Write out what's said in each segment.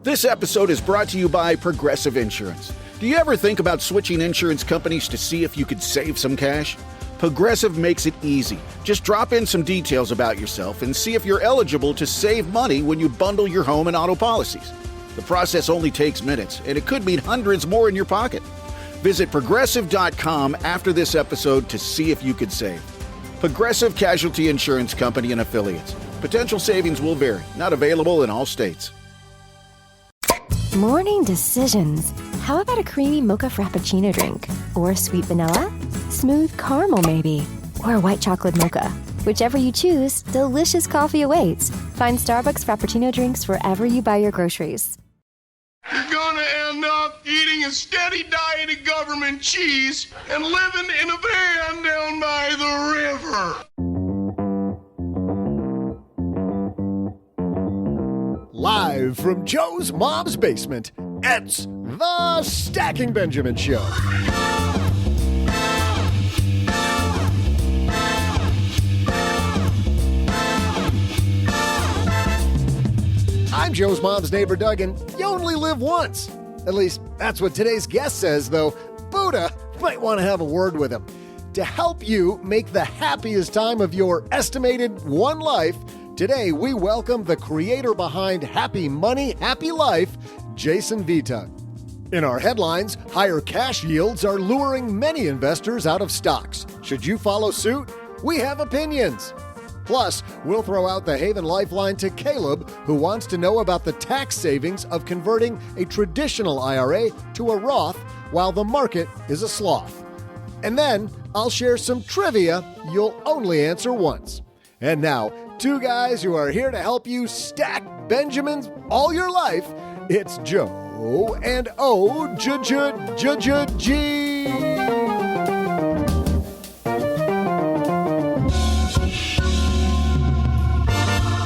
This episode is brought to you by Progressive Insurance. Do you ever think about switching insurance companies to see if you could save some cash? Progressive makes it easy. Just drop in some details about yourself and see if you're eligible to save money when you bundle your home and auto policies. The process only takes minutes, and it could mean hundreds more in your pocket. Visit Progressive.com after this episode to see if you could save. Progressive Casualty Insurance Company and Affiliates. Potential savings will vary. Not available in all states. Morning decisions. How about a creamy mocha frappuccino drink? Or sweet vanilla? Smooth caramel maybe? Or a white chocolate mocha? Whichever you choose, delicious coffee awaits. Find Starbucks Frappuccino drinks wherever you buy your groceries. You're gonna end up eating a steady diet of government cheese and living in a van down by the river. Live from Joe's mom's basement, it's the Stacking Benjamin Show. I'm Joe's mom's neighbor, Doug, and you only live once. At least, that's what today's guest says, though Buddha might want to have a word with him. To help you make the happiest time of your estimated one life, today we welcome the creator behind Happy Money, Happy Life, Jason Vitug. In our headlines, higher cash yields are luring many investors out of stocks. Should you follow suit? We have opinions. Plus, we'll throw out the Haven Lifeline to Caleb, who wants to know about the tax savings of converting a traditional IRA to a Roth while the market is a sloth. And then I'll share some trivia you'll only answer once. And now, two guys who are here to help you stack Benjamins all your life. It's Joe and O-J-J-J-J-G.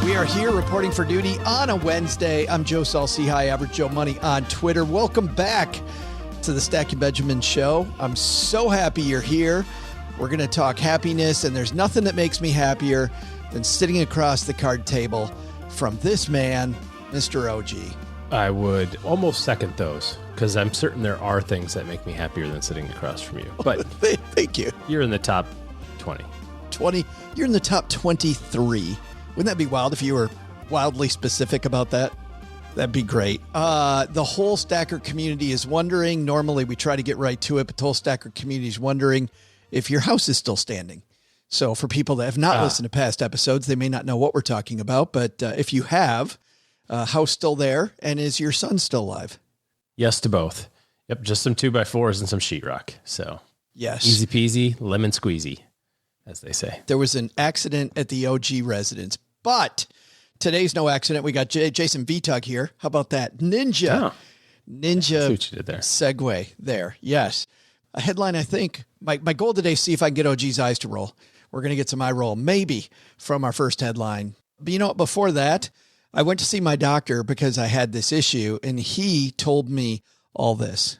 We are here reporting for duty on a Wednesday. I'm Joe Salsi, High Average Joe Money on Twitter. Welcome back to the Stacking Benjamin Show. I'm so happy you're here. We're going to talk happiness, and there's nothing that makes me happier than sitting across the card table from this man, Mr. OG. I would almost second those, because I'm certain there are things that make me happier than sitting across from you. But thank you. You're in the top 20. 20? You're in the top 23. Wouldn't that be wild if you were wildly specific about that? That'd be great. The whole Stacker community is wondering. Normally, we try to get right to it, but the whole Stacker community is wondering if your house is still standing. So for people that have not listened to past episodes, they may not know what we're talking about. But if you have, house still there, and is your son still alive? Yes to both. Yep, just some 2x4s and some sheetrock. So yes, easy peasy, lemon squeezy, as they say. There was an accident at the OG residence, but today's no accident. We got Jason Vitug here. How about that? Ninja See what you did there. Segue there. Yes. A headline, I think. My goal today is see if I can get OG's eyes to roll. We're going to get some eye roll, maybe, from our first headline. But you know what? Before that, I went to see my doctor because I had this issue, and he told me all this.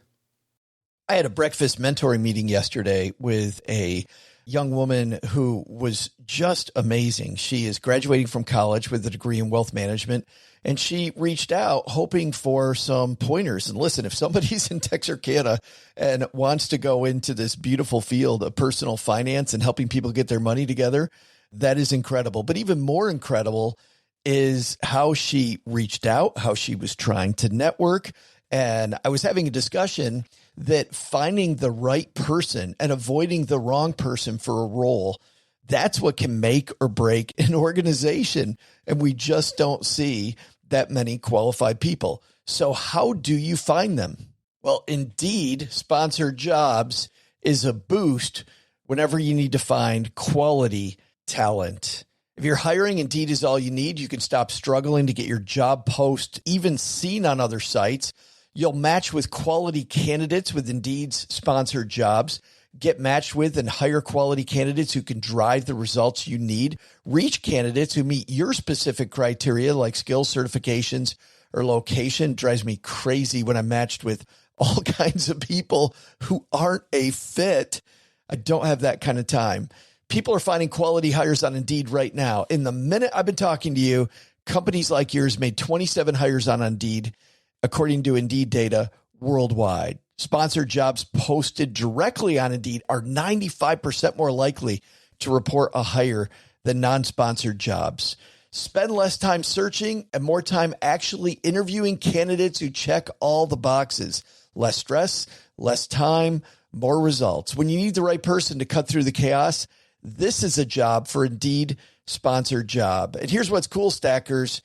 I had a breakfast mentoring meeting yesterday with a young woman who was just amazing. She is graduating from college with a degree in wealth management, and she reached out hoping for some pointers. And listen, if somebody's in Texarkana and wants to go into this beautiful field of personal finance and helping people get their money together, that is incredible. But even more incredible is how she reached out, how she was trying to network. And I was having a discussion that finding the right person and avoiding the wrong person for a role, that's what can make or break an organization. And we just don't see that many qualified people. So how do you find them? Well, Indeed sponsored jobs is a boost whenever you need to find quality talent. If you're hiring, Indeed is all you need. You can stop struggling to get your job post even seen on other sites. You'll match with quality candidates with Indeed's sponsored jobs. Get matched with and hire quality candidates who can drive the results you need. Reach candidates who meet your specific criteria like skills, certifications, or location. It drives me crazy when I'm matched with all kinds of people who aren't a fit. I don't have that kind of time. People are finding quality hires on Indeed right now. In the minute I've been talking to you, companies like yours made 27 hires on Indeed. according to Indeed data worldwide. Sponsored jobs posted directly on Indeed are 95% more likely to report a hire than non-sponsored jobs. Spend less time searching and more time actually interviewing candidates who check all the boxes. Less stress, less time, more results. When you need the right person to cut through the chaos, this is a job for Indeed sponsored job. And here's what's cool, Stackers.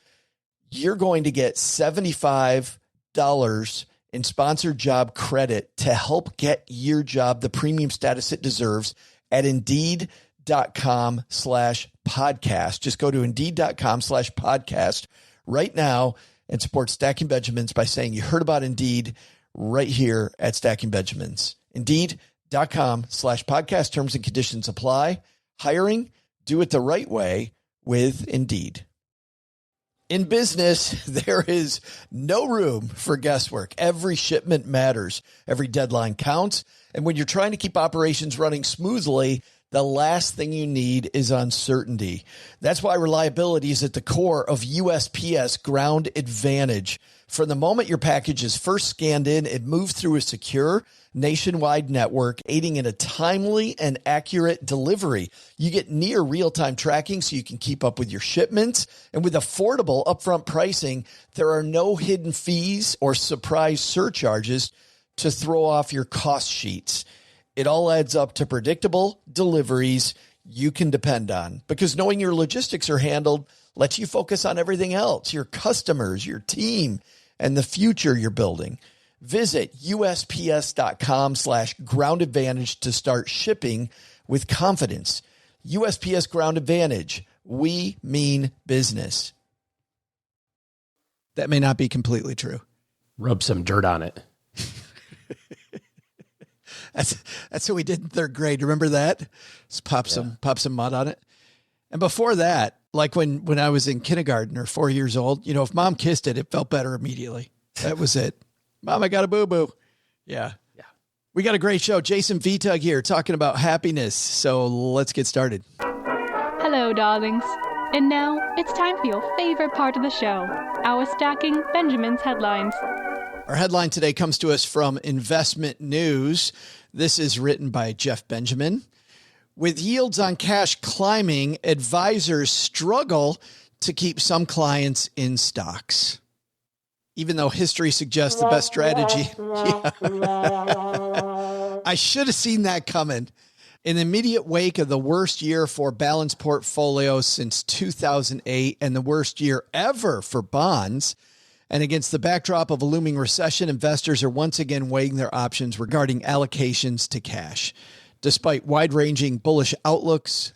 You're going to get $75 in sponsored job credit to help get your job the premium status it deserves at Indeed.com/podcast. Just go to Indeed.com/podcast right now and support Stacking Benjamins by saying you heard about Indeed right here at Stacking Benjamins. Indeed.com/podcast. Terms and conditions apply. Hiring, do it the right way with Indeed. In business, there is no room for guesswork. Every shipment matters. Every deadline counts. And when you're trying to keep operations running smoothly, the last thing you need is uncertainty. That's why reliability is at the core of USPS Ground Advantage. From the moment your package is first scanned in, it moves through a secure nationwide network, aiding in a timely and accurate delivery. You get near real-time tracking so you can keep up with your shipments. And with affordable upfront pricing, there are no hidden fees or surprise surcharges to throw off your cost sheets. It all adds up to predictable deliveries you can depend on, because knowing your logistics are handled lets you focus on everything else, your customers, your team, and the future you're building. Visit USPS.com/Ground Advantage to start shipping with confidence. USPS Ground Advantage. We mean business. That may not be completely true. Rub some dirt on it. That's what we did in third grade. Remember that? Just pop some mud on it. And before that, like when I was in kindergarten or 4 years old, you know, if mom kissed it, it felt better immediately. That was it. Mom, I got a boo-boo. Yeah. We got a great show. Jason Vitug here talking about happiness. So let's get started. Hello, darlings. And now it's time for your favorite part of the show, our Stacking Benjamins headlines. Our headline today comes to us from Investment News. This is written by Jeff Benjamin. With yields on cash climbing, advisors struggle to keep some clients in stocks. Even though history suggests the best strategy. I should have seen that coming. In the immediate wake of the worst year for balanced portfolios since 2008 and the worst year ever for bonds, and against the backdrop of a looming recession, investors are once again weighing their options regarding allocations to cash. Despite wide-ranging bullish outlooks,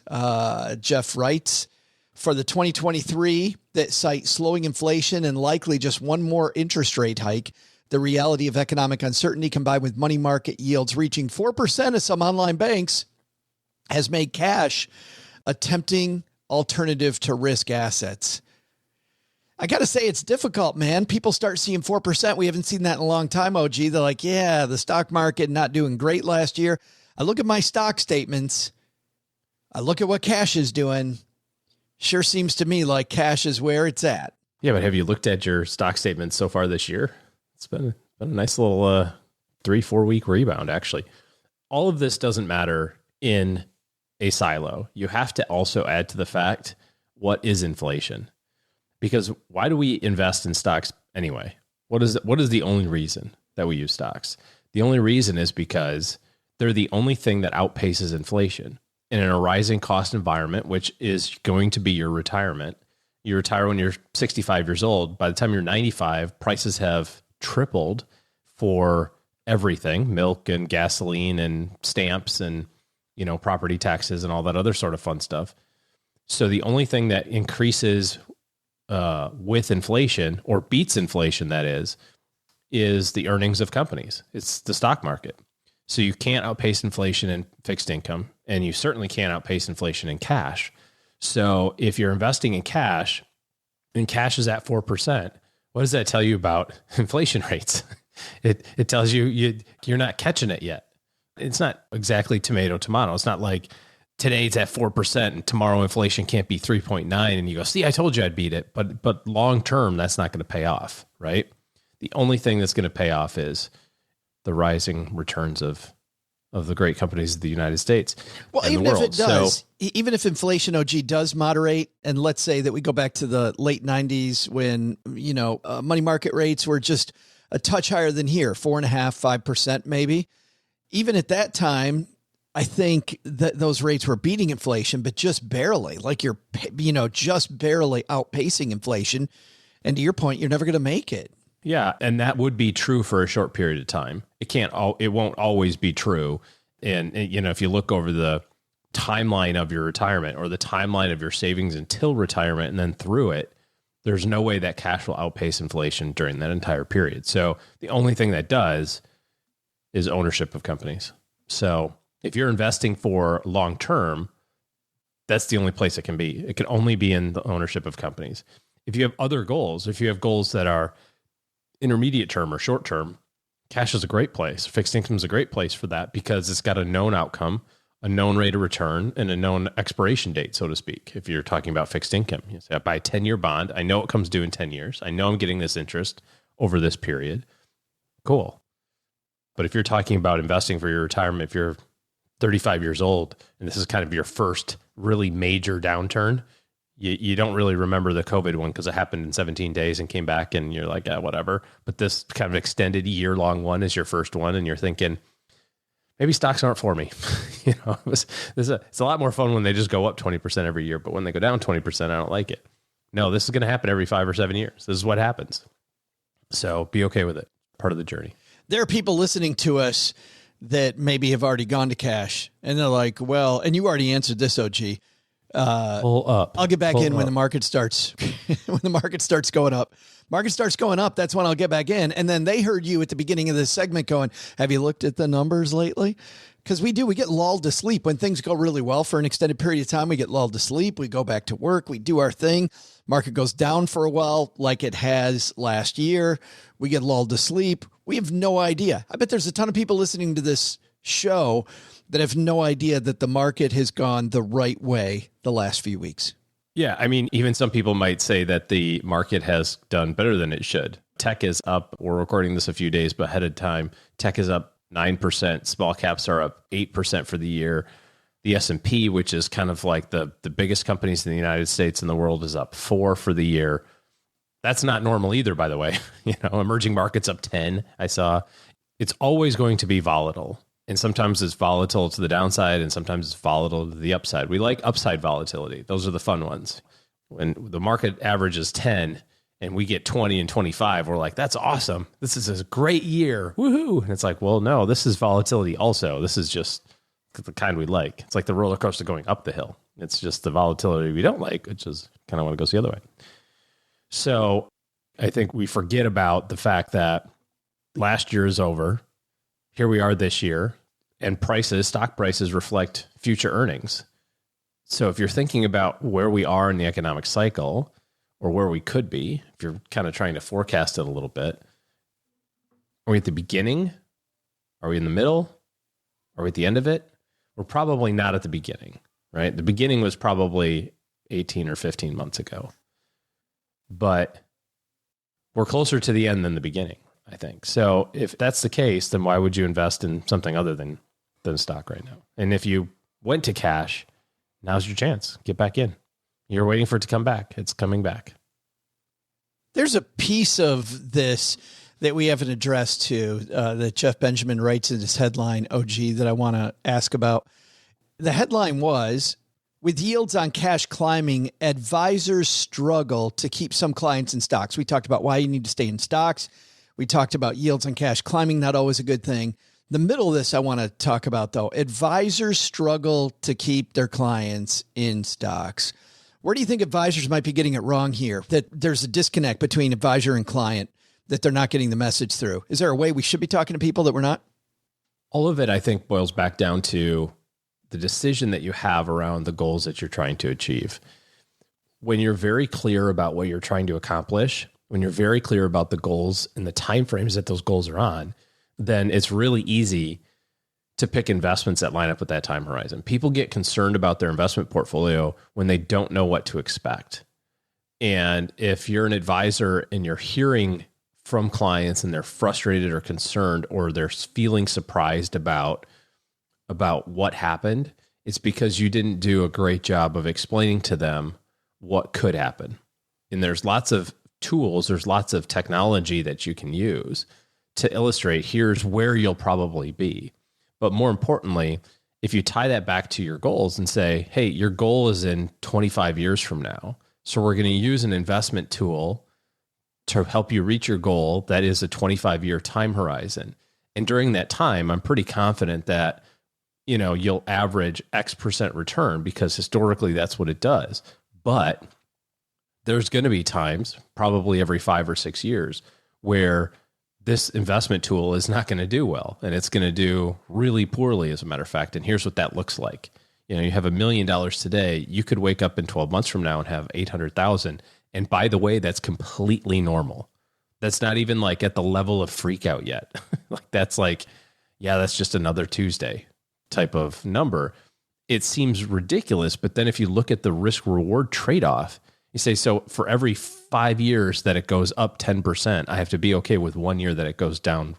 Jeff writes, for the 2023 that cite slowing inflation and likely just one more interest rate hike, the reality of economic uncertainty combined with money market yields reaching 4% of some online banks has made cash a tempting alternative to risk assets. I got to say, it's difficult, man. People start seeing 4%. We haven't seen that in a long time, OG. They're like, yeah, the stock market not doing great last year. I look at my stock statements. I look at what cash is doing. Sure seems to me like cash is where it's at. Yeah, but have you looked at your stock statements so far this year? It's been a nice little 3-4 week rebound, actually. All of this doesn't matter in a silo. You have to also add to the fact, what is inflation? Because why do we invest in stocks anyway? What is the only reason that we use stocks? The only reason is because they're the only thing that outpaces inflation. And in a rising cost environment, which is going to be your retirement, you retire when you're 65 years old. By the time you're 95, prices have tripled for everything, milk and gasoline and stamps and, you know, property taxes and all that other sort of fun stuff. So the only thing that increases with inflation, or beats inflation, that is the earnings of companies. It's the stock market. So you can't outpace inflation in fixed income, and you certainly can't outpace inflation in cash. So if you're investing in cash, and cash is at 4%, what does that tell you about inflation rates? It tells you you're not catching it yet. It's not exactly tomato. It's not like today it's at 4% and tomorrow inflation can't be 3.9 and you go, see, I told you I'd beat it. But long term, that's not going to pay off, right? The only thing that's going to pay off is the rising returns of the great companies of the United States. Well, and even the world. if it does, So, even if inflation OG does moderate, and let's say that we go back to the late 90s when, money market rates were just a touch higher than here, 4.5%, 5% maybe. Even at that time, I think that those rates were beating inflation, but just barely, like you're, just barely outpacing inflation. And to your point, you're never going to make it. yeah, and that would be true for a short period of time. It won't always be true. And if you look over the timeline of your retirement or the timeline of your savings until retirement and then through it, there's no way that cash will outpace inflation during that entire period. So the only thing that does is ownership of companies. So if you're investing for long term, that's the only place it can be. It can only be in the ownership of companies. If you have other goals, if you have goals that are intermediate term or short term, cash is a great place. Fixed income is a great place for that because it's got a known outcome, a known rate of return, and a known expiration date, so to speak. If you're talking about fixed income, you say, I buy a 10-year bond. I know it comes due in 10 years. I know I'm getting this interest over this period. Cool. But if you're talking about investing for your retirement, if you're 35 years old and this is kind of your first really major downturn, you don't really remember the COVID one because it happened in 17 days and came back and you're like, yeah, whatever. But this kind of extended year-long one is your first one and you're thinking, maybe stocks aren't for me. It's a lot more fun when they just go up 20% every year, but when they go down 20%, I don't like it. No, this is going to happen every 5 or 7 years. This is what happens. So be okay with it. Part of the journey. There are people listening to us that maybe have already gone to cash and they're like, well, and you already answered this, OG. Pull up. I'll get back in when up. the market starts, when the market starts going up. Market starts going up. That's when I'll get back in. And then they heard you at the beginning of this segment going, have you looked at the numbers lately? Because we get lulled to sleep when things go really well for an extended period of time. We get lulled to sleep. We go back to work. We do our thing. Market goes down for a while like it has last year. We get lulled to sleep. We have no idea. I bet there's a ton of people listening to this show that have no idea that the market has gone the right way the last few weeks. Yeah, I mean, even some people might say that the market has done better than it should. Tech is up. We're recording this a few days ahead of time. Tech is up 9%. Small caps are up 8% for the year. The S&P, which is kind of like the biggest companies in the United States and the world, is up 4% for the year. That's not normal either, by the way. Emerging markets up 10%, I saw. It's always going to be volatile. And sometimes it's volatile to the downside and sometimes it's volatile to the upside. We like upside volatility. Those are the fun ones. When the market average is 10 and we get 20 and 25, we're like, that's awesome. This is a great year. Woohoo. And it's like, well, no, this is volatility also. This is just the kind we like. It's like the roller coaster going up the hill. It's just the volatility we don't like, which is kind of want to go the other way. So I think we forget about the fact that last year is over. Here we are this year, and stock prices reflect future earnings. So if you're thinking about where we are in the economic cycle or where we could be, if you're kind of trying to forecast it a little bit, are we at the beginning? Are we in the middle? Are we at the end of it? We're probably not at the beginning, right? The beginning was probably 18 or 15 months ago, but we're closer to the end than the beginning, I think. So if that's the case, then why would you invest in something other than stock right now? And if you went to cash, now's your chance. Get back in. You're waiting for it to come back. It's coming back. There's a piece of this that we haven't addressed to that Jeff Benjamin writes in his headline, OG, that I want to ask about. The headline was, with yields on cash climbing, advisors struggle to keep some clients in stocks. We talked about why you need to stay in stocks. We talked about yields on cash climbing, not always a good thing. The middle of this I want to talk about, though. Advisors struggle to keep their clients in stocks. Where do you think advisors might be getting it wrong here? That there's a disconnect between advisor and client, that they're not getting the message through. Is there a way we should be talking to people that we're not? All of it, I think, boils back down to the decision that you have around the goals that you're trying to achieve. When you're very clear about what you're trying to accomplish, when you're very clear about the goals and the timeframes that those goals are on, then it's really easy to pick investments that line up with that time horizon. People get concerned about their investment portfolio when they don't know what to expect. And if you're an advisor and you're hearing from clients and they're frustrated or concerned, or they're feeling surprised about what happened, it's because you didn't do a great job of explaining to them what could happen. And there's lots of tools, there's lots of technology that you can use to illustrate here's where you'll probably be. But more importantly, if you tie that back to your goals and say, hey, your goal is in 25 years from now, so we're going to use an investment tool to help you reach your goal that is a 25-year time horizon. And during that time, I'm pretty confident that, you know, you'll average X% return, because historically that's what it does. But there's going to be times, probably every 5 or 6 years, where this investment tool is not going to do well, and it's going to do really poorly, as a matter of fact. And here's what that looks like. You know, you have $1 million today. You could wake up in 12 months from now and have 800,000. And by the way, that's completely normal. That's not even like at the level of freak out yet. Like that's like, yeah, that's just another Tuesday type of number. It seems ridiculous. But then if you look at the risk reward trade-off, you say, so for every 5 years that it goes up 10%, I have to be okay with 1 year that it goes down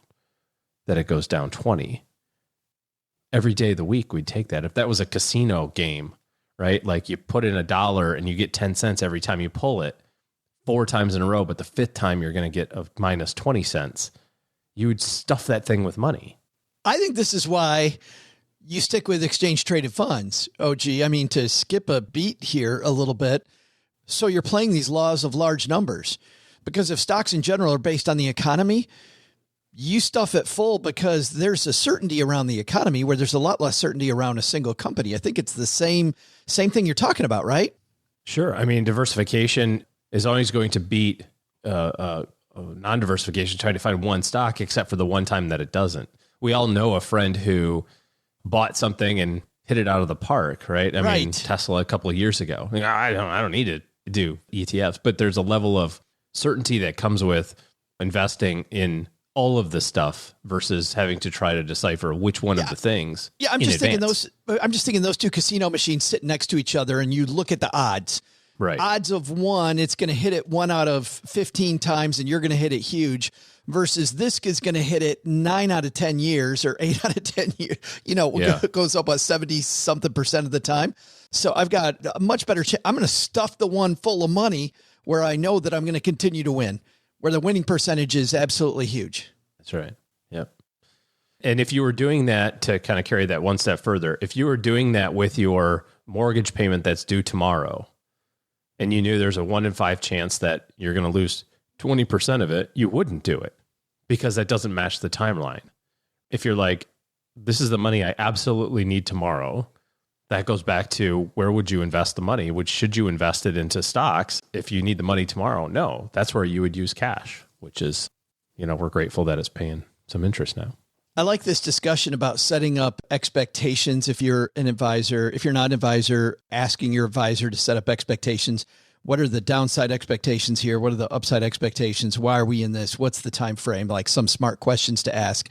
20. Every day of the week, we'd take that. If that was a casino game, right? Like you put in $1 and you get 10 cents every time you pull it 4 times in a row, but the 5th time you're going to get a minus 20 cents. You would stuff that thing with money. I think this is why you stick with exchange traded funds, OG. I mean, to skip a beat here a little bit. So you're playing these laws of large numbers, because if stocks in general are based on the economy, you stuff it full because there's a certainty around the economy where there's a lot less certainty around a single company. I think it's the same thing you're talking about, right? Sure. I mean, diversification is always going to beat non-diversification, trying to find one stock, except for the one time that it doesn't. We all know a friend who bought something and hit it out of the park, right? I mean, Tesla a couple of years ago. Like, I don't need to do ETFs, but there's a level of certainty that comes with investing in all of the stuff versus having to try to decipher which one of the things. Yeah, I'm just thinking those two casino machines sitting next to each other, and you look at the odds. Right. Odds of one, it's going to hit it 1 out of 15 times, and you're going to hit it huge. Versus this is going to hit it 9 out of 10 years or 8 out of 10 years. You know, it goes up 70-something% of the time. So I've got a much better chance. I'm going to stuff the one full of money where I know that I'm going to continue to win, where the winning percentage is absolutely huge. That's right. Yep. And if you were doing that, to kind of carry that one step further, if you were doing that with your mortgage payment that's due tomorrow, and you knew there's a 1 in 5 chance that you're going to lose 20% of it, you wouldn't do it, because that doesn't match the timeline. If you're like, this is the money I absolutely need tomorrow, that goes back to, where would you invest the money? Should you invest it into stocks if you need the money tomorrow? No, that's where you would use cash, which is, you know, we're grateful that it's paying some interest now. I like this discussion about setting up expectations. If you're an advisor, if you're not an advisor, asking your advisor to set up expectations. What are the downside expectations here? What are the upside expectations? Why are we in this? What's the time frame? Like some smart questions to ask.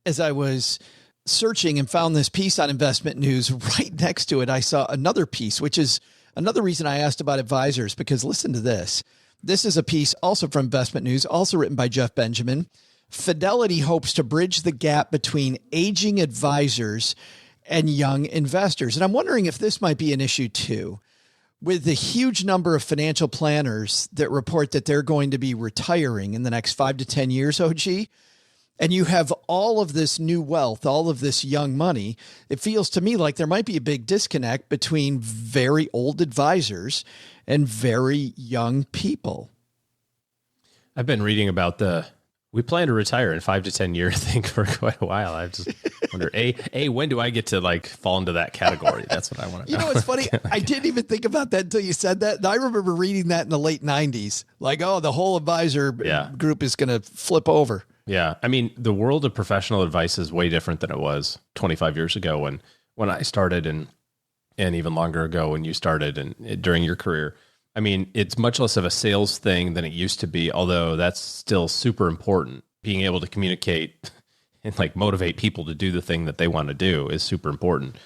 As I was searching and found this piece on Investment News, right next to it, I saw another piece, which is another reason I asked about advisors, because listen to this. This is a piece also from Investment News, also written by Jeff Benjamin. Fidelity hopes to bridge the gap between aging advisors and young investors. And I'm wondering if this might be an issue too. With the huge number of financial planners that report that they're going to be retiring in the next 5 to 10 years, OG, and you have all of this new wealth, all of this young money, it feels to me like there might be a big disconnect between very old advisors and very young people. I've been reading about we plan to retire in 5 to 10 years thing for quite a while. I just wonder, when do I get to like fall into that category? That's what I want to know. You know, what's funny? I didn't even think about that until you said that. And I remember reading that in the late 90s, like, oh, the whole advisor group is going to flip over. Yeah. I mean, the world of professional advice is way different than it was 25 years ago when I started, and even longer ago when you started and during your career. I mean, it's much less of a sales thing than it used to be, although that's still super important. Being able to communicate and like motivate people to do the thing that they want to do is super important.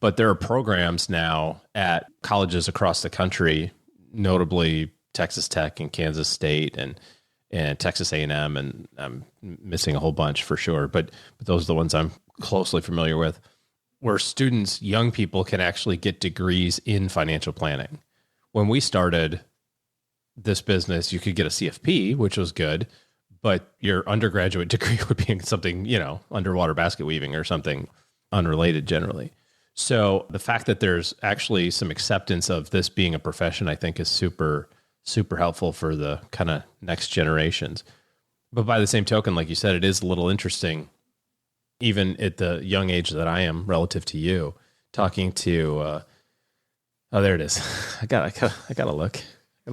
But there are programs now at colleges across the country, notably Texas Tech and Kansas State and and Texas A&M, and I'm missing a whole bunch for sure. But those are the ones I'm closely familiar with, where students, young people, can actually get degrees in financial planning. When we started this business, you could get a CFP, which was good, but your undergraduate degree would be in something, underwater basket weaving or something unrelated generally. So the fact that there's actually some acceptance of this being a profession, I think is super, super helpful for the kind of next generations. But by the same token, like you said, it is a little interesting, even at the young age that I am relative to you, talking to, oh, there it is. I gotta look. I gotta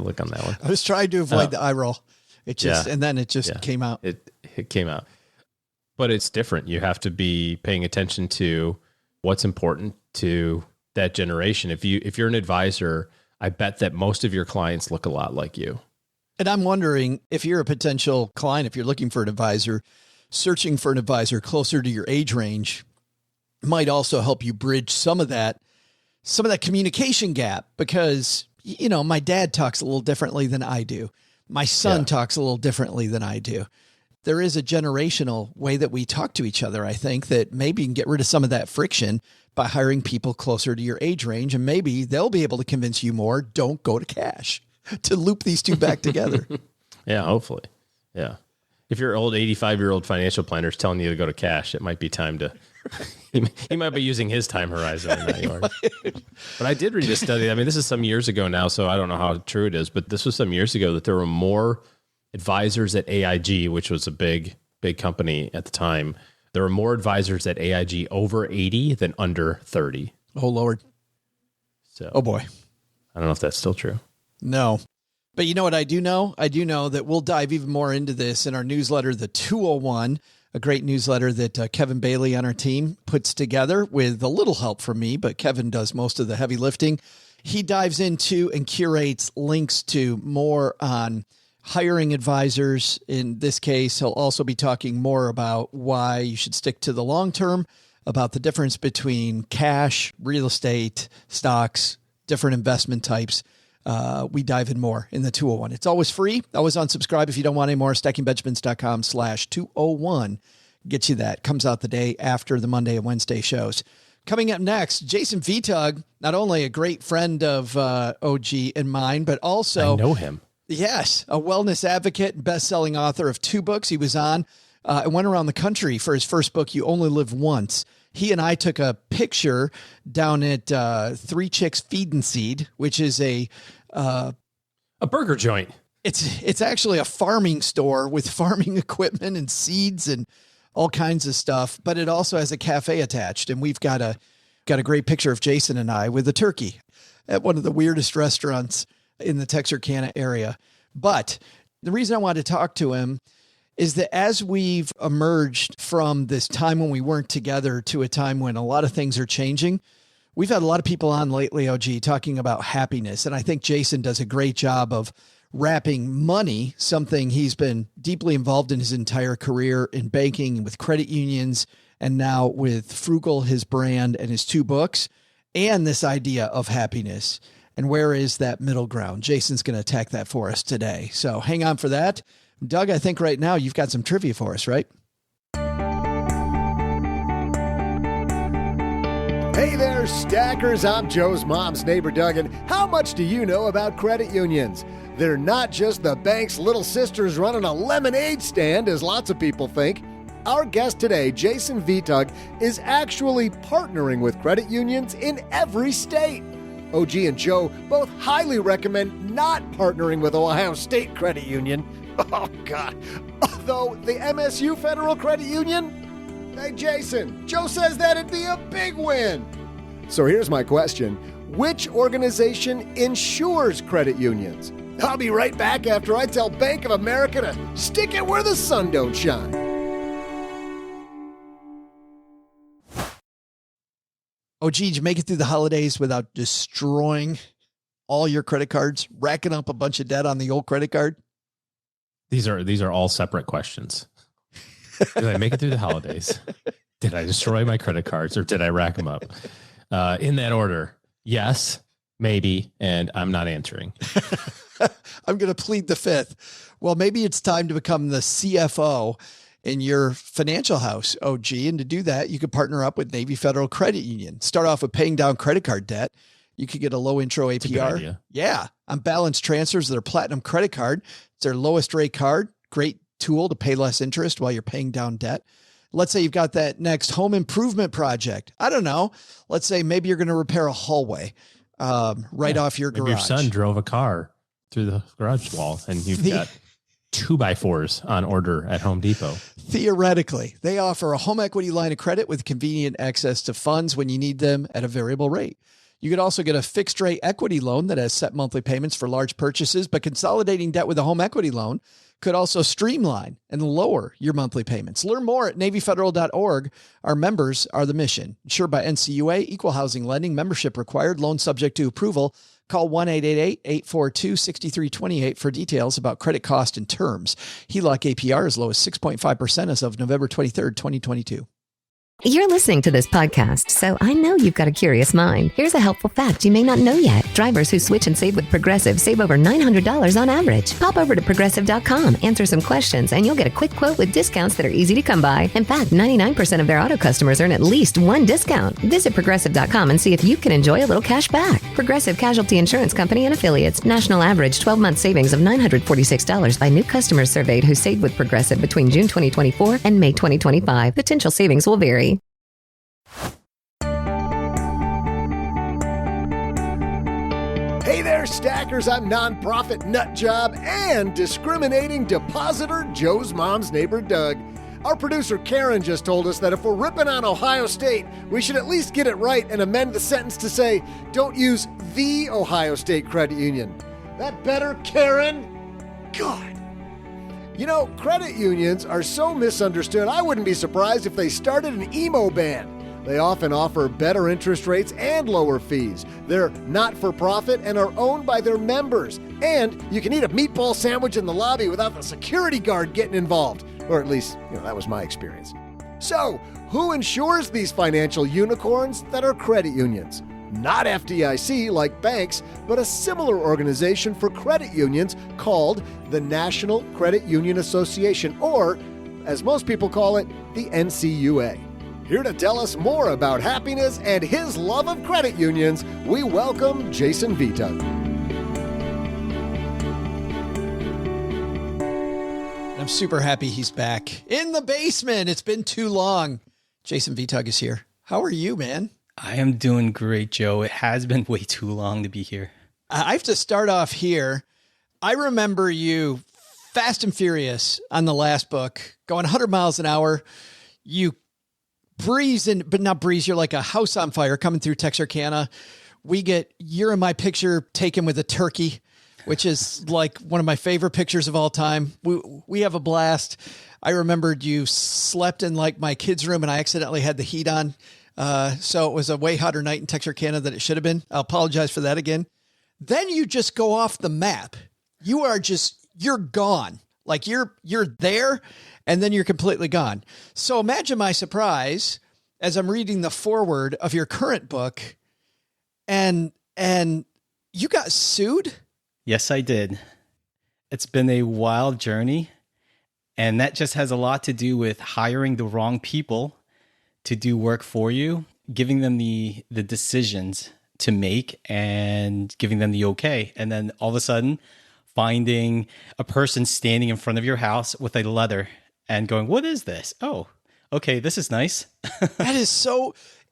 look on that one. I was trying to avoid the eye roll. It just, and then it just came out. It came out, but it's different. You have to be paying attention to what's important to that generation. If you're an advisor, I bet that most of your clients look a lot like you. And I'm wondering if you're a potential client, if you're looking for an advisor, searching for an advisor closer to your age range might also help you bridge some of that communication gap, because, my dad talks a little differently than I do. My son talks a little differently than I do. There is a generational way that we talk to each other. I think that maybe you can get rid of some of that friction by hiring people closer to your age range, and maybe they'll be able to convince you more. Don't go to cash, to loop these two back together. Yeah, hopefully. Yeah. If your old 85-year-old financial planner is telling you to go to cash, it might be time to, he might be using his time horizon in that yard. But I did read a study. I mean, this is some years ago now, so I don't know how true it is, but this was some years ago, that there were more advisors at AIG, which was a big company at the time. There were more advisors at AIG over 80 than under 30. Oh, Lord. So, oh, boy. I don't know if that's still true. No. But you know what I do know? I do know that we'll dive even more into this in our newsletter, The 201, a great newsletter that Kevin Bailey on our team puts together with a little help from me, but Kevin does most of the heavy lifting. He dives into and curates links to more on hiring advisors. In this case, he'll also be talking more about why you should stick to the long term, about the difference between cash, real estate, stocks, different investment types. We dive in more in the 201. It's always free. Always unsubscribe if you don't want any more. StackingBenjamins.com/201 gets you that. Comes out the day after the Monday and Wednesday shows. Coming up next, Jason Vitug, not only a great friend of OG and mine, but also... I know him. Yes, a wellness advocate and best-selling author of 2 books. He was on and went around the country for his first book, You Only Live Once. He and I took a picture down at Three Chicks Feed and Seed, which is a burger joint. It's actually a farming store with farming equipment and seeds and all kinds of stuff, but it also has a cafe attached. And we've got a great picture of Jason and I with a turkey at one of the weirdest restaurants in the Texarkana area. But the reason I wanted to talk to him is that as we've emerged from this time when we weren't together to a time when a lot of things are changing, we've had a lot of people on lately, OG, talking about happiness. And I think Jason does a great job of wrapping money, something he's been deeply involved in his entire career in banking, with credit unions, and now with Frugal, his brand, and his 2 books, and this idea of happiness. And where is that middle ground? Jason's going to attack that for us today. So hang on for that. Doug, I think right now you've got some trivia for us, right? Hey there, stackers. I'm Joe's mom's neighbor, Doug, and how much do you know about credit unions? They're not just the bank's little sisters running a lemonade stand, as lots of people think. Our guest today, Jason Vitug, is actually partnering with credit unions in every state. OG and Joe both highly recommend not partnering with Ohio State Credit Union. Oh, God. Although the MSU Federal Credit Union? Hey, Jason, Joe says that'd be a big win. So here's my question. Which organization insures credit unions? I'll be right back after I tell Bank of America to stick it where the sun don't shine. Oh, gee, did you make it through the holidays without destroying all your credit cards, racking up a bunch of debt on the old credit card? These are all separate questions. Did I make it through the holidays? Did I destroy my credit cards, or did I rack them up? In that order, yes, maybe, and I'm not answering. I'm going to plead the fifth. Well, maybe it's time to become the CFO in your financial house, OG. And to do that, you could partner up with Navy Federal Credit Union. Start off with paying down credit card debt. You could get a low intro APR. Yeah. On balance transfers, their platinum credit card. It's their lowest rate card. Great tool to pay less interest while you're paying down debt. Let's say you've got that next home improvement project. I don't know. Let's say maybe you're going to repair a hallway off your garage. Your son drove a car through the garage wall and you've got 2x4s on order at Home Depot. Theoretically, they offer a home equity line of credit with convenient access to funds when you need them at a variable rate. You could also get a fixed rate equity loan that has set monthly payments for large purchases, but consolidating debt with a home equity loan could also streamline and lower your monthly payments. Learn more at NavyFederal.org. Our members are the mission. Insured by NCUA, equal housing lending, membership required, loan subject to approval. Call 1-888-842-6328 for details about credit cost and terms. HELOC APR as low as 6.5% as of November 23rd, 2022. You're listening to this podcast, so I know you've got a curious mind. Here's a helpful fact you may not know yet. Drivers who switch and save with Progressive save over $900 on average. Pop over to Progressive.com, answer some questions, and you'll get a quick quote with discounts that are easy to come by. In fact, 99% of their auto customers earn at least one discount. Visit Progressive.com and see if you can enjoy a little cash back. Progressive Casualty Insurance Company and Affiliates. National average 12-month savings of $946 by new customers surveyed who saved with Progressive between June 2024 and May 2025. Potential savings will vary. Hey there, stackers. I'm nonprofit nutjob and discriminating depositor Joe's mom's neighbor, Doug. Our producer, Karen, just told us that if we're ripping on Ohio State, we should at least get it right and amend the sentence to say, don't use the Ohio State Credit Union. That better, Karen? God. You know, credit unions are so misunderstood, I wouldn't be surprised if they started an emo band. They often offer better interest rates and lower fees. They're not-for-profit and are owned by their members. And you can eat a meatball sandwich in the lobby without the security guard getting involved. Or at least, that was my experience. So, who insures these financial unicorns that are credit unions? Not FDIC like banks, but a similar organization for credit unions called the National Credit Union Association, or, as most people call it, the NCUA. Here to tell us more about happiness and his love of credit unions, we welcome Jason Vitug. I'm super happy he's back in the basement. It's been too long. Jason Vitug is here. How are you, man? I am doing great, Joe. It has been way too long to be here. I have to start off here. I remember you fast and furious on the last book, going 100 miles an hour. You breeze in, but not breeze. You're like a house on fire coming through Texarkana. You're in my picture taken with a turkey, which is like one of my favorite pictures of all time. We have a blast. I remembered you slept in like my kid's room and I accidentally had the heat on. So it was a way hotter night in Texarkana than it should have been. I'll apologize for that again. Then you just go off the map. You're gone. Like you're there and then you're completely gone. So imagine my surprise as I'm reading the foreword of your current book and you got sued. Yes, I did. It's been a wild journey, and that just has a lot to do with hiring the wrong people to do work for you, giving them the decisions to make and giving them the okay. And then all of a sudden finding a person standing in front of your house with a letter and going, what is this? Oh, okay. This is nice. That is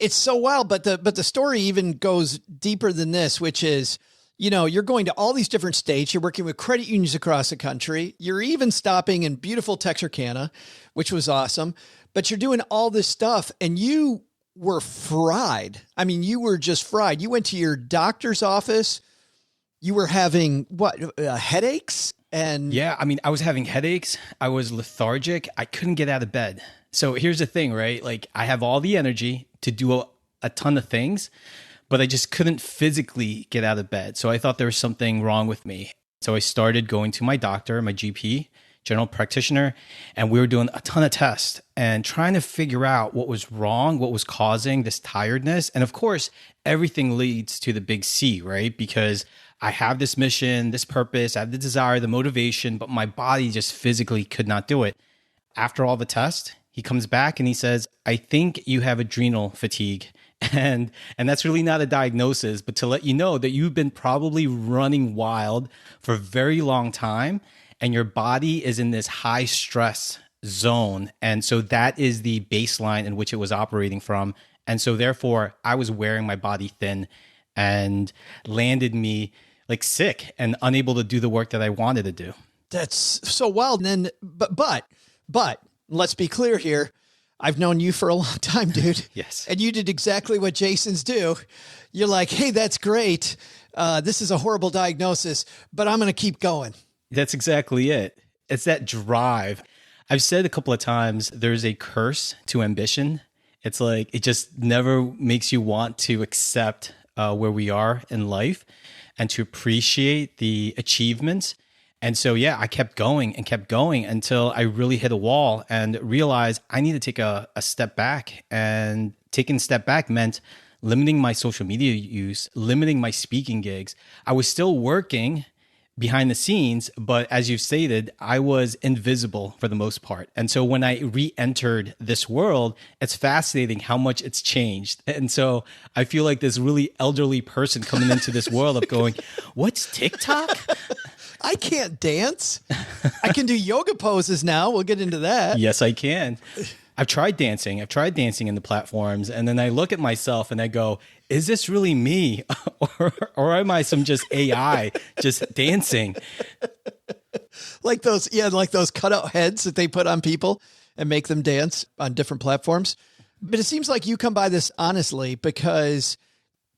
it's so wild. But the story even goes deeper than this, which is, you're going to all these different states. You're working with credit unions across the country. You're even stopping in beautiful Texarkana, which was awesome. But you're doing all this stuff and you were fried. I mean, you were just fried. You went to your doctor's office. You were having headaches? And yeah, I mean, I was having headaches. I was lethargic. I couldn't get out of bed. So here's the thing, right? Like I have all the energy to do a ton of things, but I just couldn't physically get out of bed. So I thought there was something wrong with me. So I started going to my doctor, my GP, general practitioner, and we were doing a ton of tests and trying to figure out what was wrong, what was causing this tiredness. And of course, everything leads to the big C, right? Because I have this mission, this purpose, I have the desire, the motivation, but my body just physically could not do it. After all the tests, he comes back and he says, I think you have adrenal fatigue. And that's really not a diagnosis, but to let you know that you've been probably running wild for a very long time and your body is in this high stress zone. And so that is the baseline in which it was operating from. And so therefore I was wearing my body thin and landed me like sick and unable to do the work that I wanted to do. That's so wild. And then, but let's be clear here. I've known you for a long time, dude. Yes. And you did exactly what Jason's do. You're like, hey, that's great. This is a horrible diagnosis, but I'm going to keep going. That's exactly it. It's that drive. I've said a couple of times, there's a curse to ambition. It's like, it just never makes you want to accept where we are in life and to appreciate the achievements. And so, yeah, I kept going until I really hit a wall and realized I need to take a step back. And taking a step back meant limiting my social media use, limiting my speaking gigs. I was still working behind the scenes, but as you've stated, I was invisible for the most part. And so when I re-entered this world, it's fascinating how much it's changed. And so I feel like this really elderly person coming into this world of going, what's TikTok? I can't dance. I can do yoga poses now. We'll get into that. Yes, I can. I've tried dancing in the platforms. And then I look at myself and I go, is this really me? or am I some just AI just dancing? Like those cutout heads that they put on people and make them dance on different platforms. But it seems like you come by this honestly because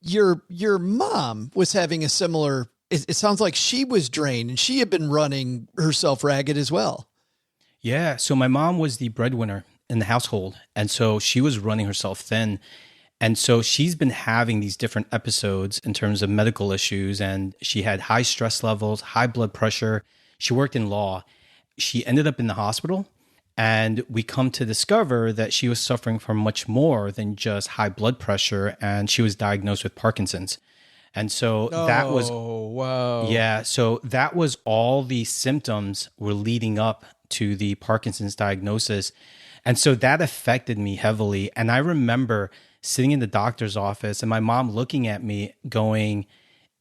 your mom was having a similar. It sounds like she was drained and she had been running herself ragged as well. Yeah. So my mom was the breadwinner in the household. And so she was running herself thin. And so she's been having these different episodes in terms of medical issues. And she had high stress levels, high blood pressure. She worked in law. She ended up in the hospital. And we come to discover that she was suffering from much more than just high blood pressure. And she was diagnosed with Parkinson's. And so that was, wow. Yeah. So that was all the symptoms were leading up to the Parkinson's diagnosis. And so that affected me heavily. And I remember sitting in the doctor's office and my mom looking at me going,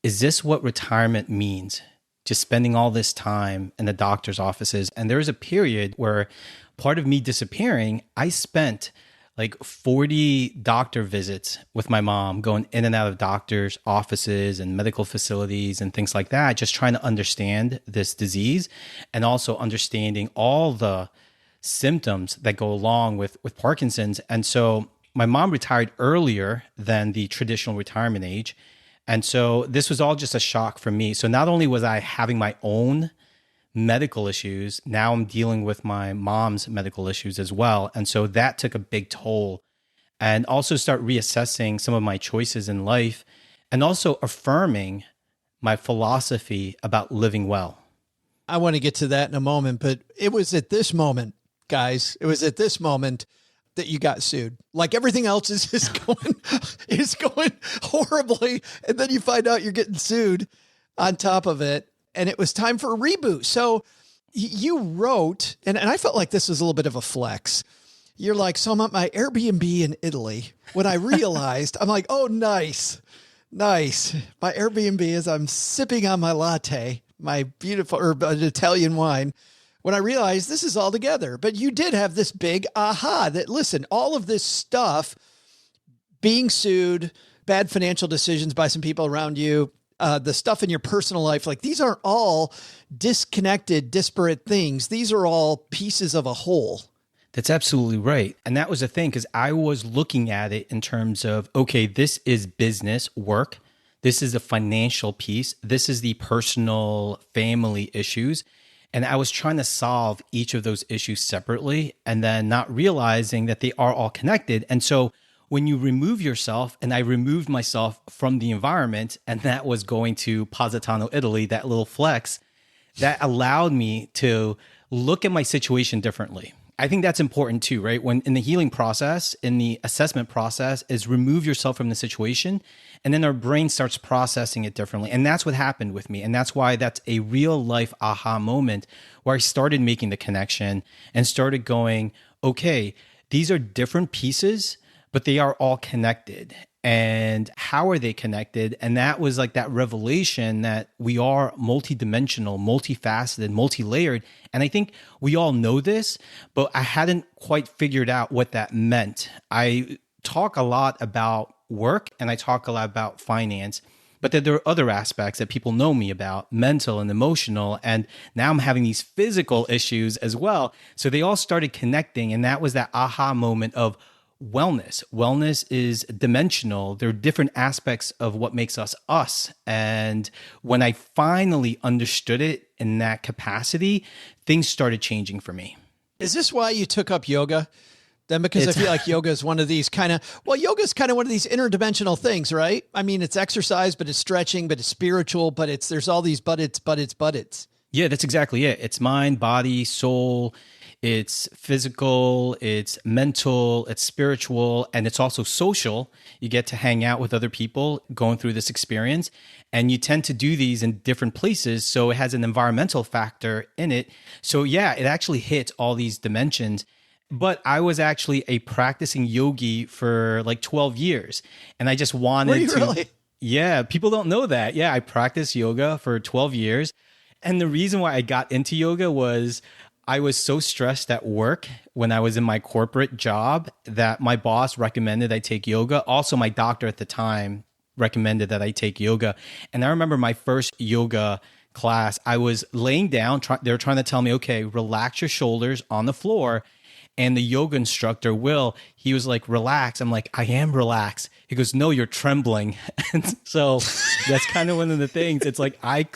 is this what retirement means? Just spending all this time in the doctor's offices. And there was a period where part of me disappearing, I spent like 40 doctor visits with my mom, going in and out of doctors' offices and medical facilities and things like that, just trying to understand this disease and also understanding all the symptoms that go along with Parkinson's. And so my mom retired earlier than the traditional retirement age. And so this was all just a shock for me. So not only was I having my own medical issues, now I'm dealing with my mom's medical issues as well. And so that took a big toll. And also start reassessing some of my choices in life and also affirming my philosophy about living well. I want to get to that in a moment, but it was at this moment, guys, that you got sued. Like everything else is just going horribly. And then you find out you're getting sued on top of it. And it was time for a reboot. So you wrote, and I felt like this was a little bit of a flex. You're like, so I'm at my Airbnb in Italy. When I realized, I'm like, oh, nice. My Airbnb is I'm sipping on my latte, my beautiful Italian wine. When I realized this is all together. But you did have this big aha that, listen, all of this stuff, being sued, bad financial decisions by some people around you, the stuff in your personal life, like these aren't all disconnected, disparate things. These are all pieces of a whole. That's absolutely right. And that was the thing, because I was looking at it in terms of, okay, this is business work. This is the financial piece. This is the personal family issues. And I was trying to solve each of those issues separately and then not realizing that they are all connected. And so when you remove yourself, and I removed myself from the environment, and that was going to Positano, Italy, that little flex, that allowed me to look at my situation differently. I think that's important too, right? When in the healing process, in the assessment process, is remove yourself from the situation, and then our brain starts processing it differently. And that's what happened with me. And that's why that's a real life aha moment where I started making the connection and started going, okay, these are different pieces, but they are all connected. And how are they connected? And that was like that revelation that we are multidimensional, multifaceted, multi-layered. And I think we all know this, but I hadn't quite figured out what that meant. I talk a lot about work and I talk a lot about finance, but then there are other aspects that people know me about, mental and emotional. And now I'm having these physical issues as well. So they all started connecting. And that was that aha moment of wellness. Wellness is dimensional. There are different aspects of what makes us us. And when I finally understood it in that capacity, things started changing for me. Is this why you took up yoga? Then because I feel like yoga is one of these yoga is kind of one of these interdimensional things, right? I mean, it's exercise, but it's stretching, but it's spiritual, but there's all these but it's. Yeah, that's exactly it. It's mind, body, soul. It's physical, it's mental, it's spiritual, and it's also social. You get to hang out with other people going through this experience, and you tend to do these in different places. So it has an environmental factor in it. So yeah, it actually hits all these dimensions. But I was actually a practicing yogi for like 12 years, and I just wanted Were you to. really? Yeah, people don't know that. Yeah, I practiced yoga for 12 years. And the reason why I got into yoga was I was so stressed at work when I was in my corporate job that my boss recommended I take yoga. Also, my doctor at the time recommended that I take yoga. And I remember my first yoga class, I was laying down. They were trying to tell me, okay, relax your shoulders on the floor. And the yoga instructor, Will, he was like, relax. I'm like, I am relaxed. He goes, no, you're trembling. And so that's kind of one of the things. It's like, I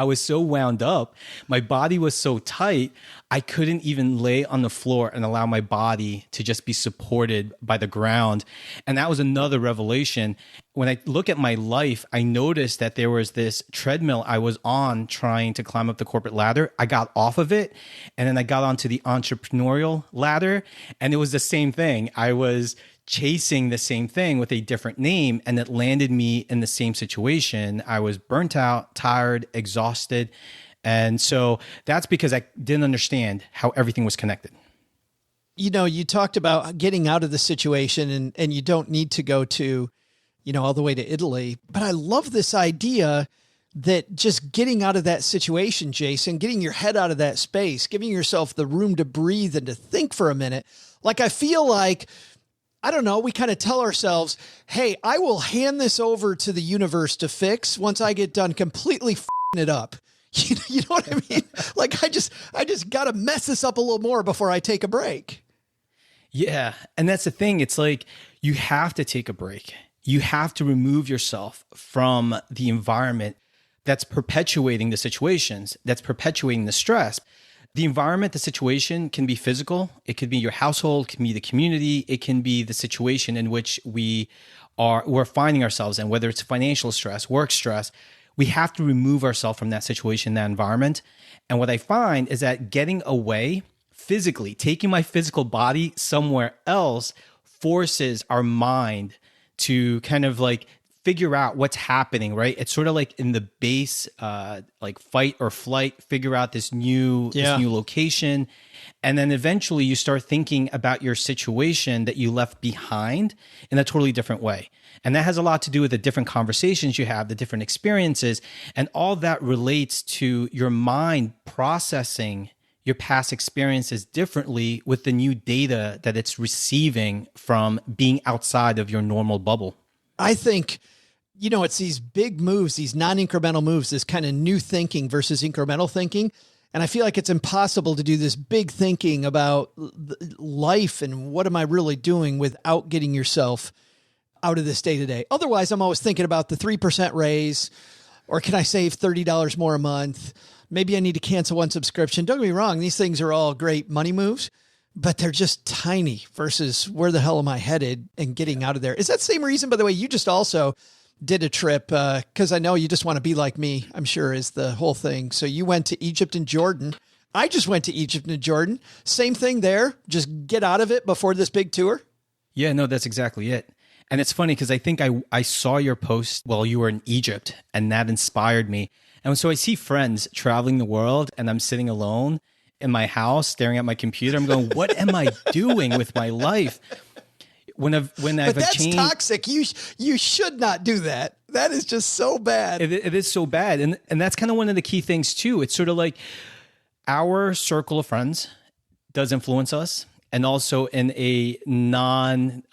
was so wound up. My body was so tight. I couldn't even lay on the floor and allow my body to just be supported by the ground. And that was another revelation. When I look at my life, I noticed that there was this treadmill I was on trying to climb up the corporate ladder. I got off of it, and then I got onto the entrepreneurial ladder, and it was the same thing. I was chasing the same thing with a different name, and it landed me in the same situation. I was burnt out, tired, exhausted. And so that's because I didn't understand how everything was connected. You know, you talked about getting out of the situation and you don't need to go to, all the way to Italy. But I love this idea that just getting out of that situation, Jason, getting your head out of that space, giving yourself the room to breathe and to think for a minute. Like, I feel like, I don't know, we kind of tell ourselves, hey, I will hand this over to the universe to fix once I get done completely f***ing it up. You know what I mean? Like, I just got to mess this up a little more before I take a break. Yeah. And that's the thing. It's like, you have to take a break. You have to remove yourself from the environment that's perpetuating the situations, that's perpetuating the stress. The environment, the situation can be physical. It could be your household, it can be the community. It can be the situation in which we're finding ourselves in, whether it's financial stress, work stress. We have to remove ourselves from that situation, that environment. And what I find is that getting away physically, taking my physical body somewhere else, forces our mind to kind of like figure out what's happening, right? It's sort of like in the base, like fight or flight, figure out this new location. And then eventually you start thinking about your situation that you left behind in a totally different way. And that has a lot to do with the different conversations you have, the different experiences, and all that relates to your mind processing your past experiences differently with the new data that it's receiving from being outside of your normal bubble. I think, it's these big moves, these non-incremental moves, this kind of new thinking versus incremental thinking. And I feel like it's impossible to do this big thinking about life and what am I really doing without getting yourself out of this day to day. Otherwise, I'm always thinking about the 3% raise, or can I save $30 more a month? Maybe I need to cancel one subscription. Don't get me wrong. These things are all great money moves, but they're just tiny versus where the hell am I headed and getting out of there. Is that the same reason, by the way, you just also did a trip? Cause I know you just want to be like me, I'm sure is the whole thing. So you went to Egypt and Jordan. I just went to Egypt and Jordan. Same thing there. Just get out of it before this big tour. Yeah, no, that's exactly it. And it's funny because I think I saw your post while you were in Egypt, and that inspired me. And so I see friends traveling the world, and I'm sitting alone in my house staring at my computer. I'm going, what am I doing with my life? But that's changed, toxic. You should not do that. That is just so bad. It is so bad. And that's kind of one of the key things too. It's sort of like our circle of friends does influence us, and also in a non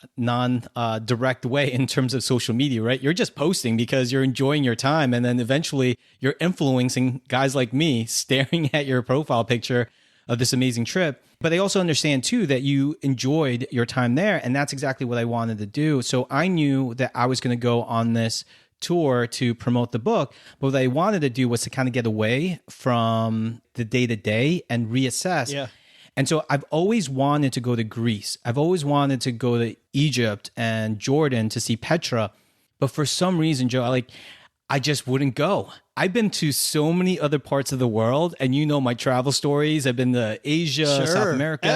direct way in terms of social media, right? You're just posting because you're enjoying your time. And then eventually you're influencing guys like me staring at your profile picture of this amazing trip. But I also understand too that you enjoyed your time there. And that's exactly what I wanted to do. So I knew that I was going to go on this tour to promote the book. But what I wanted to do was to kind of get away from the day to day and reassess. Yeah. And so I've always wanted to go to Greece. I've always wanted to go to Egypt and Jordan to see Petra. But for some reason, Joe, I just wouldn't go. I've been to so many other parts of the world, and you know my travel stories. I've been to Asia, South America.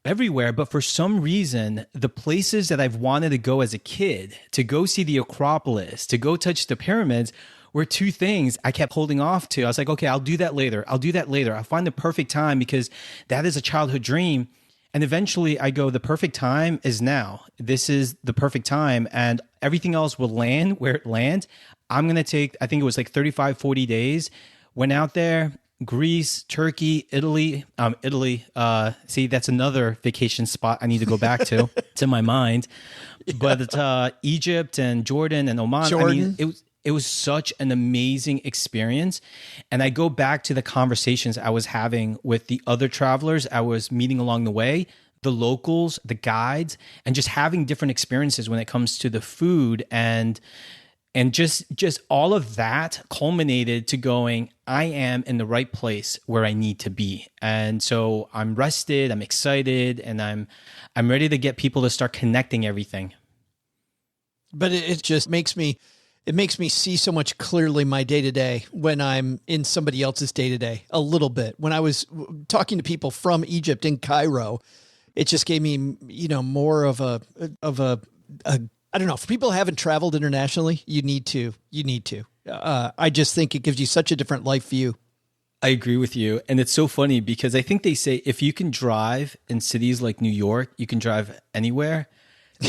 Everywhere. But for some reason, the places that I've wanted to go as a kid, to go see the Acropolis, to go touch the pyramids, were two things I kept holding off to. I was like, okay, I'll do that later. I'll find the perfect time because that is a childhood dream. And eventually I go, the perfect time is now. This is the perfect time, and everything else will land where it lands. I'm going to take, I think it was like 35, 40 days. Went out there, Greece, Turkey, Italy. See, that's another vacation spot I need to go back to. It's in my mind. Yeah. But Egypt and Jordan and Oman. Jordan. I mean, it was such an amazing experience. And I go back to the conversations I was having with the other travelers I was meeting along the way, the locals, the guides, and just having different experiences when it comes to the food and just all of that culminated to going, I am in the right place where I need to be. And so I'm rested, I'm excited, and I'm ready to get people to start connecting everything. But it just makes me see so much clearly my day-to-day when I'm in somebody else's day-to-day a little bit. When I was talking to people from Egypt in Cairo, it just gave me, more of a I don't know, for people who haven't traveled internationally, you need to. I just think it gives you such a different life view. I agree with you. And it's so funny because I think they say if you can drive in cities like New York, you can drive anywhere.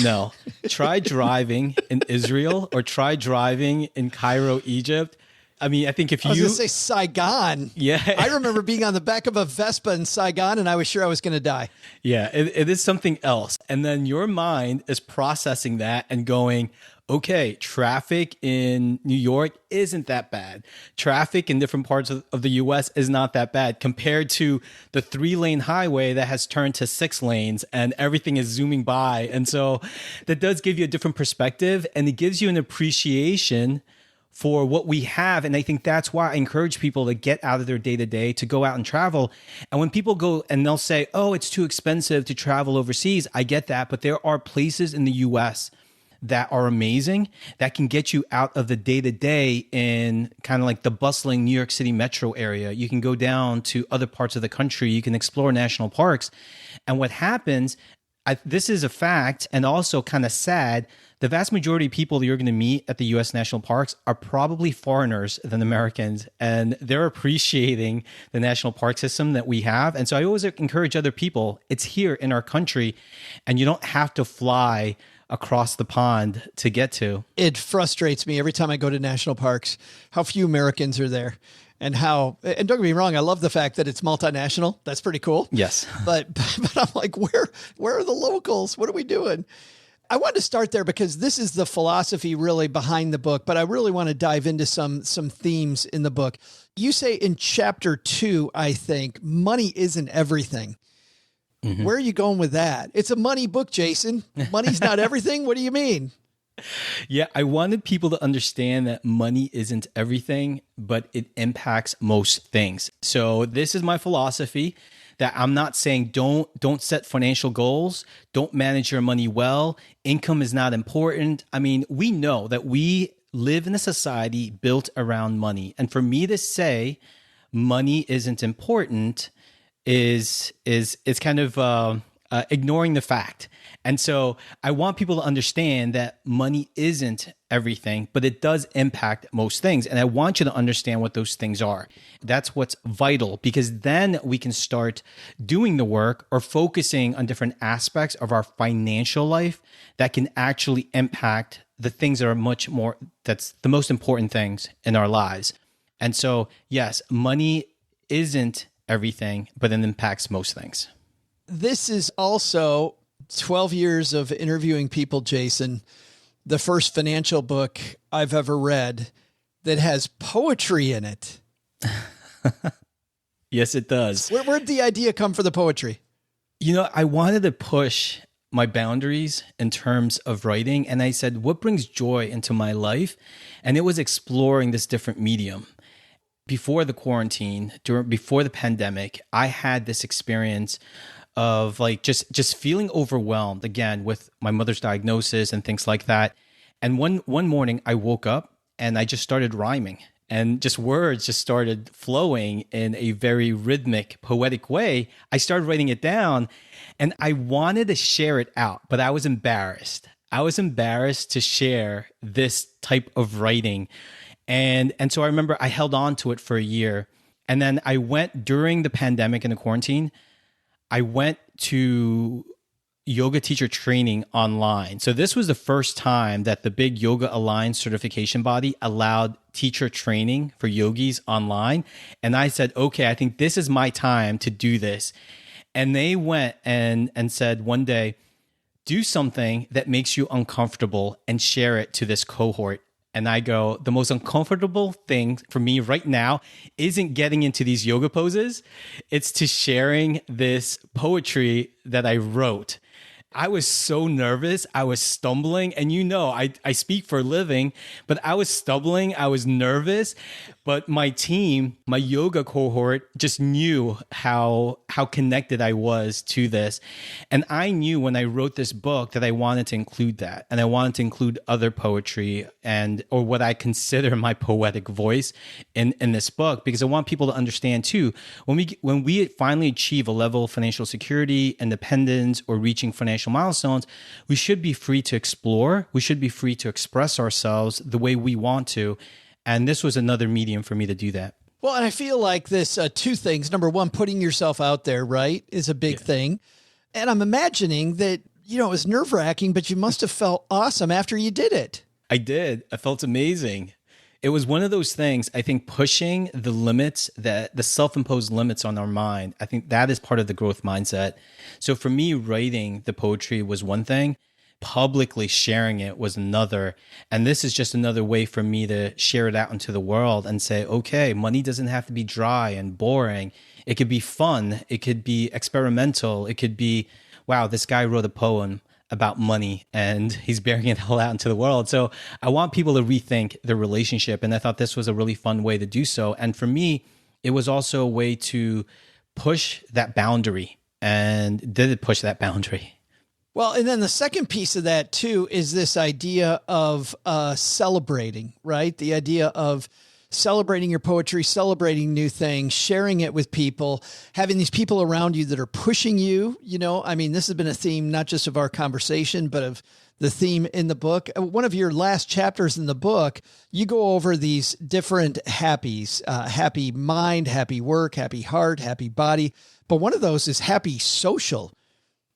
No, try driving in Israel or try driving in Cairo, Egypt. I mean, I think if you... I was going to say Saigon. Yeah. I remember being on the back of a Vespa in Saigon and I was sure I was going to die. Yeah, it is something else. And then your mind is processing that and going, okay, traffic in New York isn't that bad. Traffic in different parts of the U.S. is not that bad compared to the 3-lane highway that has turned to 6 lanes and everything is zooming by. And so that does give you a different perspective, and it gives you an appreciation for what we have. And I think that's why I encourage people to get out of their day-to-day, to go out and travel. And when people go and they'll say, oh, it's too expensive to travel overseas, I get that. But there are places in the U.S. that are amazing, that can get you out of the day-to-day in kind of like the bustling New York City metro area. You can go down to other parts of the country. You can explore national parks. And what happens, this is a fact and also kind of sad, the vast majority of people that you're going to meet at the U.S. national parks are probably foreigners than Americans, and they're appreciating the national park system that we have. And so I always encourage other people, it's here in our country, and you don't have to fly across the pond to get to. It frustrates me every time I go to national parks, how few Americans are there. And don't get me wrong, I love the fact that it's multinational. That's pretty cool. Yes. But I'm like, where are the locals? What are we doing? I wanted to start there because this is the philosophy really behind the book, but I really want to dive into some themes in the book. You say in chapter 2, I think, money isn't everything. Mm-hmm. Where are you going with that? It's a money book, Jason. Money's not everything. What do you mean? Yeah, I wanted people to understand that money isn't everything, but it impacts most things. So this is my philosophy, that I'm not saying don't set financial goals, don't manage your money well, income is not important. I mean, we know that we live in a society built around money. And for me to say money isn't important is kind of ignoring the fact. And so I want people to understand that money isn't everything, but it does impact most things. And I want you to understand what those things are. That's what's vital, because then we can start doing the work or focusing on different aspects of our financial life that can actually impact the things that are much more, that's the most important things in our lives. And so, yes, money isn't everything, but it impacts most things. This is also 12 years of interviewing people, Jason, the first financial book I've ever read that has poetry in it. Yes, it does. Where'd the idea come for the poetry? You know, I wanted to push my boundaries in terms of writing. And I said, what brings joy into my life? And it was exploring this different medium. Before the quarantine, before the pandemic, I had this experience of like just feeling overwhelmed again with my mother's diagnosis and things like that. And one morning I woke up and I just started rhyming, and just words just started flowing in a very rhythmic, poetic way. I started writing it down and I wanted to share it out, but I was embarrassed. I was embarrassed to share this type of writing. And so I remember I held on to it for a year. And then I went during the pandemic and the quarantine, I went to yoga teacher training online. So this was the first time that the big Yoga Alliance certification body allowed teacher training for yogis online. And I said, okay, I think this is my time to do this. And they went and said one day, do something that makes you uncomfortable and share it to this cohort. And I go, the most uncomfortable thing for me right now isn't getting into these yoga poses. It's to sharing this poetry that I wrote. I was so nervous. I was stumbling. And you know, I speak for a living, but I was stumbling. I was nervous. But my team, my yoga cohort, just knew how connected I was to this. And I knew when I wrote this book that I wanted to include that. And I wanted to include other poetry or what I consider my poetic voice in this book, because I want people to understand too, when we finally achieve a level of financial security, independence, or reaching financial milestones, we should be free to explore. We should be free to express ourselves the way we want to. And this was another medium for me to do that. Well, and I feel like this, two things. Number one, putting yourself out there, right, is a big thing. And I'm imagining that, it was nerve-wracking, but you must have felt awesome after you did it. I did. I felt amazing. It was one of those things, I think, pushing the limits, the self-imposed limits on our mind. I think that is part of the growth mindset. So for me, writing the poetry was one thing. Publicly sharing it was another. And this is just another way for me to share it out into the world and say, okay, money doesn't have to be dry and boring. It could be fun. It could be experimental. It could be, wow, this guy wrote a poem about money and he's bearing it all out into the world. So I want people to rethink their relationship. And I thought this was a really fun way to do so. And for me, it was also a way to push that boundary. And did it push that boundary? Well, and then the second piece of that too is this idea of celebrating, right? The idea of celebrating your poetry, celebrating new things, sharing it with people, having these people around you that are pushing you. This has been a theme, not just of our conversation, but of the theme in the book. One of your last chapters in the book, you go over these different happies, happy mind, happy work, happy heart, happy body. But one of those is happy social.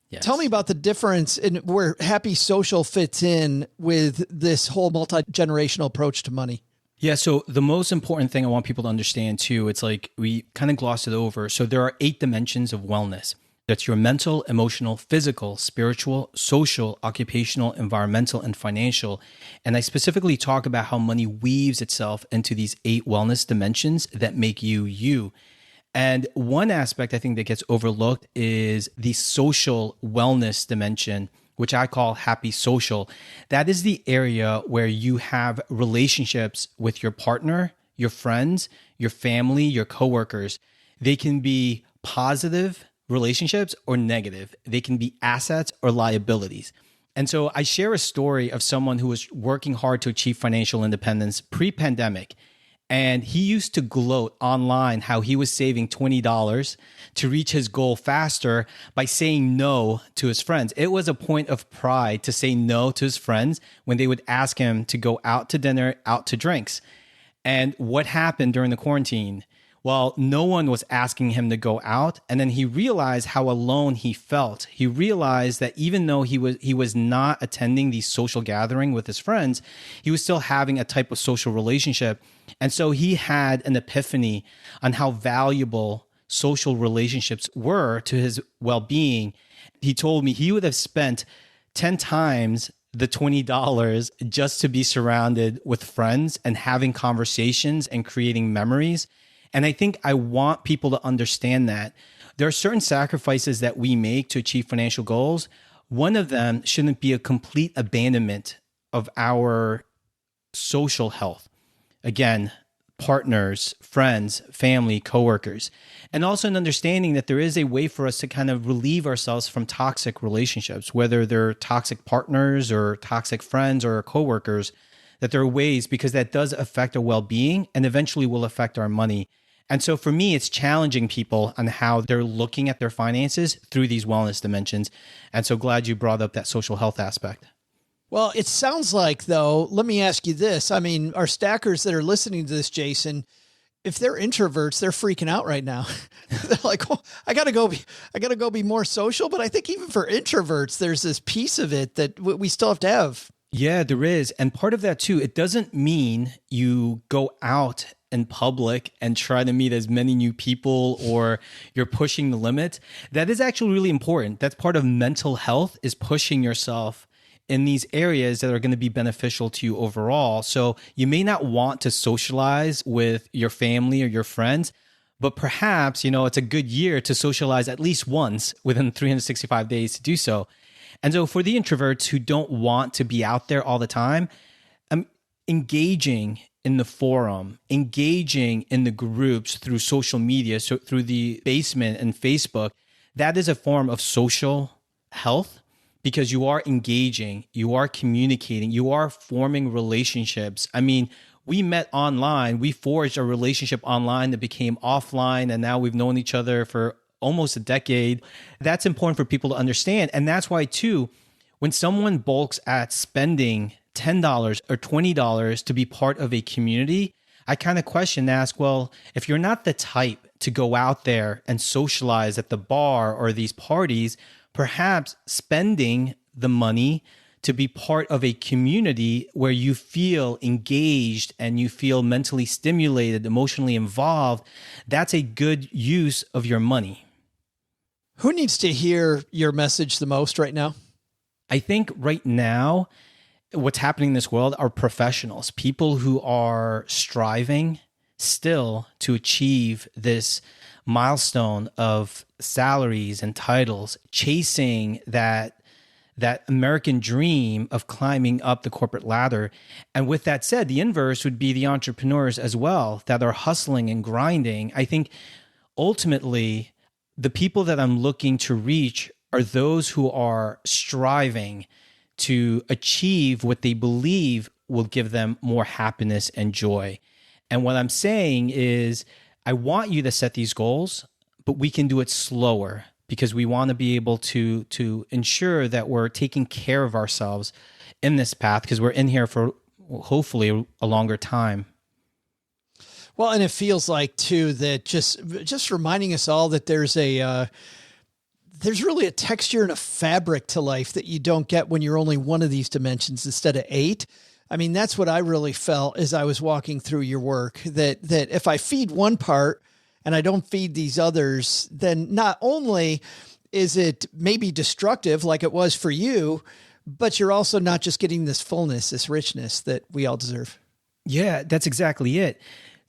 Yes. Tell me about the difference in where happy social fits in with this whole multi-generational approach to money. Yeah. So the most important thing I want people to understand too, it's like we kind of glossed it over. So there are 8 dimensions of wellness. That's your mental, emotional, physical, spiritual, social, occupational, environmental, and financial. And I specifically talk about how money weaves itself into these 8 wellness dimensions that make you you. And one aspect I think that gets overlooked is the social wellness dimension, which I call happy social. That is the area where you have relationships with your partner, your friends, your family, your coworkers. They can be positive relationships or negative. They can be assets or liabilities. And so I share a story of someone who was working hard to achieve financial independence pre-pandemic. And he used to gloat online how he was saving $20 to reach his goal faster by saying no to his friends. It was a point of pride to say no to his friends when they would ask him to go out to dinner, out to drinks. And what happened during the quarantine? Well, no one was asking him to go out. And then he realized how alone he felt. He realized that even though he was not attending the social gathering with his friends, he was still having a type of social relationship. And so he had an epiphany on how valuable social relationships were to his well-being. He told me he would have spent 10 times the $20 just to be surrounded with friends and having conversations and creating memories. And I think I want people to understand that there are certain sacrifices that we make to achieve financial goals. One of them shouldn't be a complete abandonment of our social health. Again, partners, friends, family, coworkers, and also an understanding that there is a way for us to kind of relieve ourselves from toxic relationships, whether they're toxic partners or toxic friends or coworkers, that there are ways, because that does affect our well-being and eventually will affect our money. And so for me, it's challenging people on how they're looking at their finances through these wellness dimensions. And so glad you brought up that social health aspect. Well, it sounds like, though, let me ask you this. I mean, our stackers that are listening to this, Jason, if they're introverts, they're freaking out right now. They're like, oh, I gotta go be more social. But I think even for introverts, there's this piece of it that we still have to have. Yeah, there is. And part of that too, it doesn't mean you go out in public and try to meet as many new people or you're pushing the limit. That is actually really important. That's part of mental health, is pushing yourself in these areas that are going to be beneficial to you overall. So you may not want to socialize with your family or your friends, but perhaps, it's a good year to socialize at least once within 365 days to do so. And so for the introverts who don't want to be out there all the time, engaging in the forum, engaging in the groups through social media, so through the basement and Facebook, that is a form of social health, because you are engaging, you are communicating, you are forming relationships. I mean, we met online, we forged a relationship online that became offline, and now we've known each other for almost a decade. That's important for people to understand. And that's why, too, when someone bulks at spending $10 or $20 to be part of a community, I kind of question and ask, well, if you're not the type to go out there and socialize at the bar or these parties, perhaps spending the money to be part of a community where you feel engaged and you feel mentally stimulated, emotionally involved, that's a good use of your money. Who needs to hear your message the most right now? I think right now, what's happening in this world are professionals, people who are striving still to achieve this milestone of salaries and titles, chasing that American dream of climbing up the corporate ladder. And with that said, the inverse would be the entrepreneurs as well that are hustling and grinding. I think ultimately the people that I'm looking to reach are those who are striving to achieve what they believe will give them more happiness and joy. And what I'm saying is, I want you to set these goals, but we can do it slower, because we want to be able to ensure that we're taking care of ourselves in this path, because we're in here for hopefully a longer time. Well, and it feels like too that just reminding us all that there's really a texture and a fabric to life that you don't get when you're only one of these dimensions instead of 8. I mean, that's what I really felt as I was walking through your work, that if I feed one part and I don't feed these others, then not only is it maybe destructive like it was for you, but you're also not just getting this fullness, this richness that we all deserve. Yeah, that's exactly it.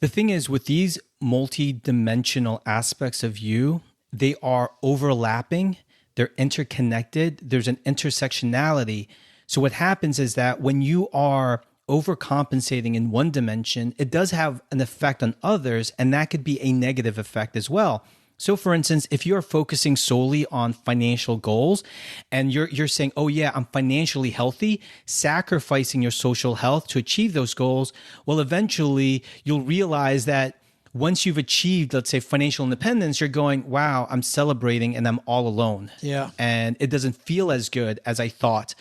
The thing is, with these multi-dimensional aspects of you, they are overlapping, they're interconnected, there's an intersectionality. So what happens is that when you are overcompensating in one dimension, it does have an effect on others, and that could be a negative effect as well. So for instance, if you're focusing solely on financial goals and you're saying, oh yeah, I'm financially healthy, sacrificing your social health to achieve those goals, well, eventually you'll realize that once you've achieved, let's say, financial independence, you're going, wow, I'm celebrating and I'm all alone. Yeah. And it doesn't feel as good as I thought.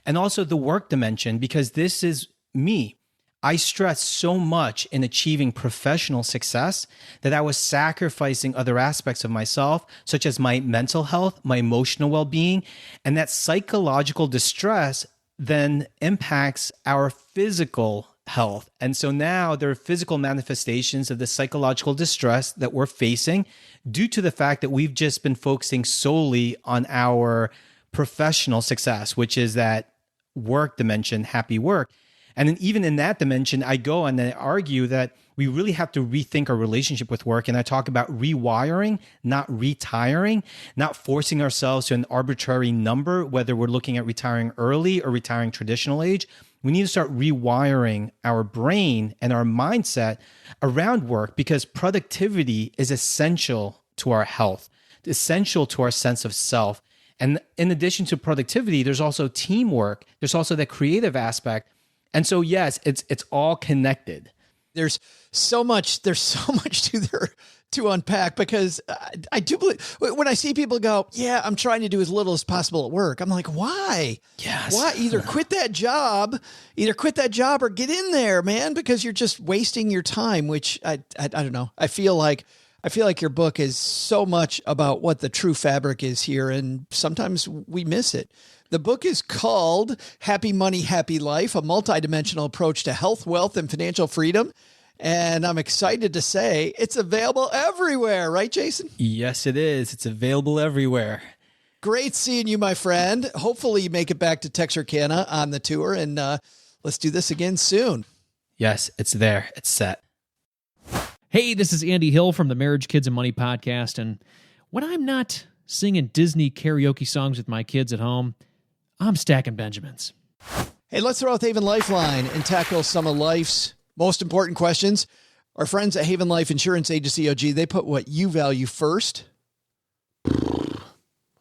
And also the work dimension, because this is me. I stressed so much in achieving professional success that I was sacrificing other aspects of myself, such as my mental health, my emotional well-being, and that psychological distress then impacts our physical health. And so now there are physical manifestations of the psychological distress that we're facing due to the fact that we've just been focusing solely on our professional success, which is that work dimension, happy work. And then even in that dimension, I go and I argue that we really have to rethink our relationship with work. And I talk about rewiring, not retiring, not forcing ourselves to an arbitrary number, whether we're looking at retiring early or retiring traditional age. We need to start rewiring our brain and our mindset around work, because productivity is essential to our health, essential to our sense of self. And in addition to productivity, there's also teamwork. There's also the creative aspect. And so, yes, it's all connected. There's so much to unpack, because I do believe when I see people go, yeah, I'm trying to do as little as possible at work. I'm like, why? Yes. Why? Either quit that job or get in there, man, because you're just wasting your time, which I don't know. I feel like your book is so much about what the true fabric is here, and sometimes we miss it. The book is called Happy Money, Happy Life, a multidimensional approach to health, wealth, and financial freedom. And I'm excited to say it's available everywhere, right, Jason? Yes, it is. It's available everywhere. Great seeing you, my friend. Hopefully you make it back to Texarkana on the tour, and let's do this again soon. Yes, it's there. It's set. Hey, this is Andy Hill from the Marriage, Kids, and Money podcast. And when I'm not singing Disney karaoke songs with my kids at home, I'm stacking Benjamins. Hey, let's throw out the Haven Lifeline and tackle some of life's most important questions. Our friends at Haven Life Insurance Agency, OG, they put what you value first. What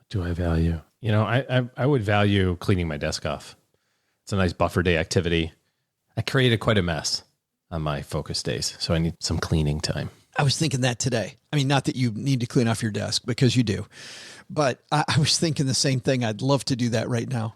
do I value? You know, I would value cleaning my desk off. It's a nice buffer day activity. I created quite a mess on my focus days, so I need some cleaning time. I was thinking that today. I mean, not that you need to clean off your desk, because you do. But I was thinking the same thing. I'd love to do that right now.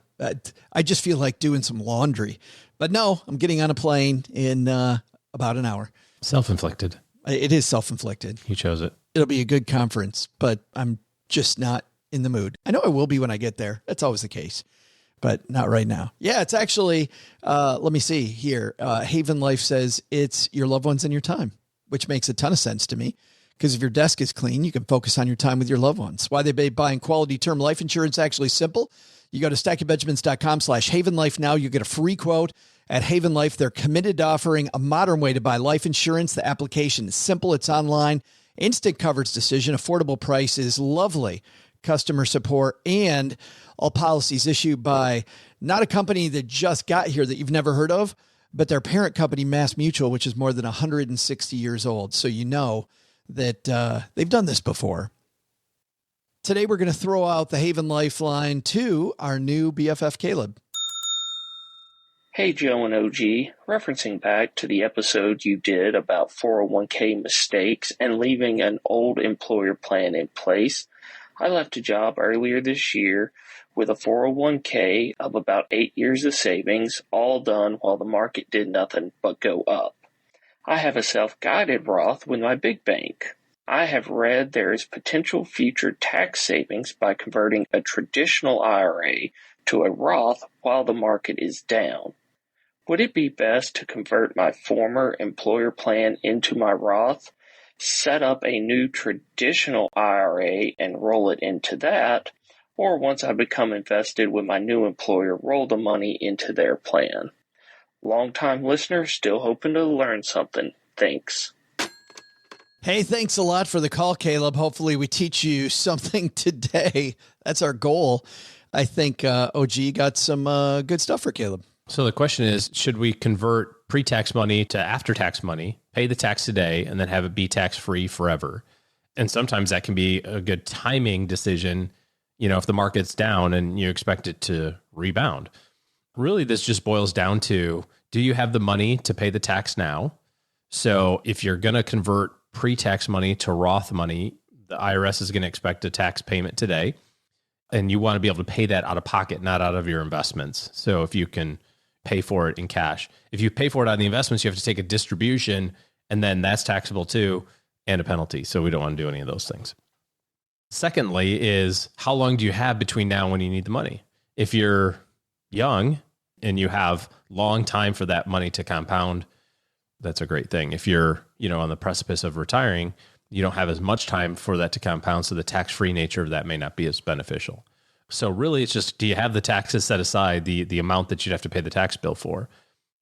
I just feel like doing some laundry. But no, I'm getting on a plane in about an hour. Self-inflicted. It is self-inflicted. You chose it. It'll be a good conference, but I'm just not in the mood. I know I will be when I get there. That's always the case, but not right now. Yeah, it's actually, let me see here. Haven Life says it's your loved ones and your time, which makes a ton of sense to me. Because if your desk is clean, you can focus on your time with your loved ones. Why they be buying quality term life insurance actually simple. You go to stackingbenjamins.com/HavenLife now. You get a free quote at Haven Life. They're committed to offering a modern way to buy life insurance. The application is simple. It's online. Instant coverage decision. Affordable prices. Lovely customer support. And all policies issued by not a company that just got here that you've never heard of, but their parent company, Mass Mutual, which is more than 160 years old. So you know that they've done this before. Today, we're going to throw out the Haven Lifeline to our new BFF, Caleb. Hey, Joe and OG, referencing back to the episode you did about 401k mistakes and leaving an old employer plan in place, I left a job earlier this year with a 401k of about 8 years of savings, all done while the market did nothing but go up. I have a self-guided Roth with my big bank. I have read there is potential future tax savings by converting a traditional IRA to a Roth while the market is down. Would it be best to convert my former employer plan into my Roth, set up a new traditional IRA and roll it into that, or once I become invested with my new employer, roll the money into their plan? Long-time listener, still hoping to learn something. Thanks. Hey, thanks a lot for the call, Caleb. Hopefully we teach you something today. That's our goal. I think OG got some good stuff for Caleb. So the question is, should we convert pre-tax money to after-tax money, pay the tax today, and then have it be tax-free forever? And sometimes that can be a good timing decision, if the market's down and you expect it to rebound. Really, this just boils down to, do you have the money to pay the tax now? So if you're going to convert pre-tax money to Roth money, the IRS is going to expect a tax payment today. And you want to be able to pay that out of pocket, not out of your investments. So if you can pay for it in cash, if you pay for it out of the investments, you have to take a distribution, and then that's taxable too, and a penalty. So we don't want to do any of those things. Secondly is, how long do you have between now and when you need the money? If you're young and you have long time for that money to compound, that's a great thing. If you're, on the precipice of retiring, you don't have as much time for that to compound. So the tax-free nature of that may not be as beneficial. So really it's just, do you have the taxes set aside, the amount that you'd have to pay the tax bill for?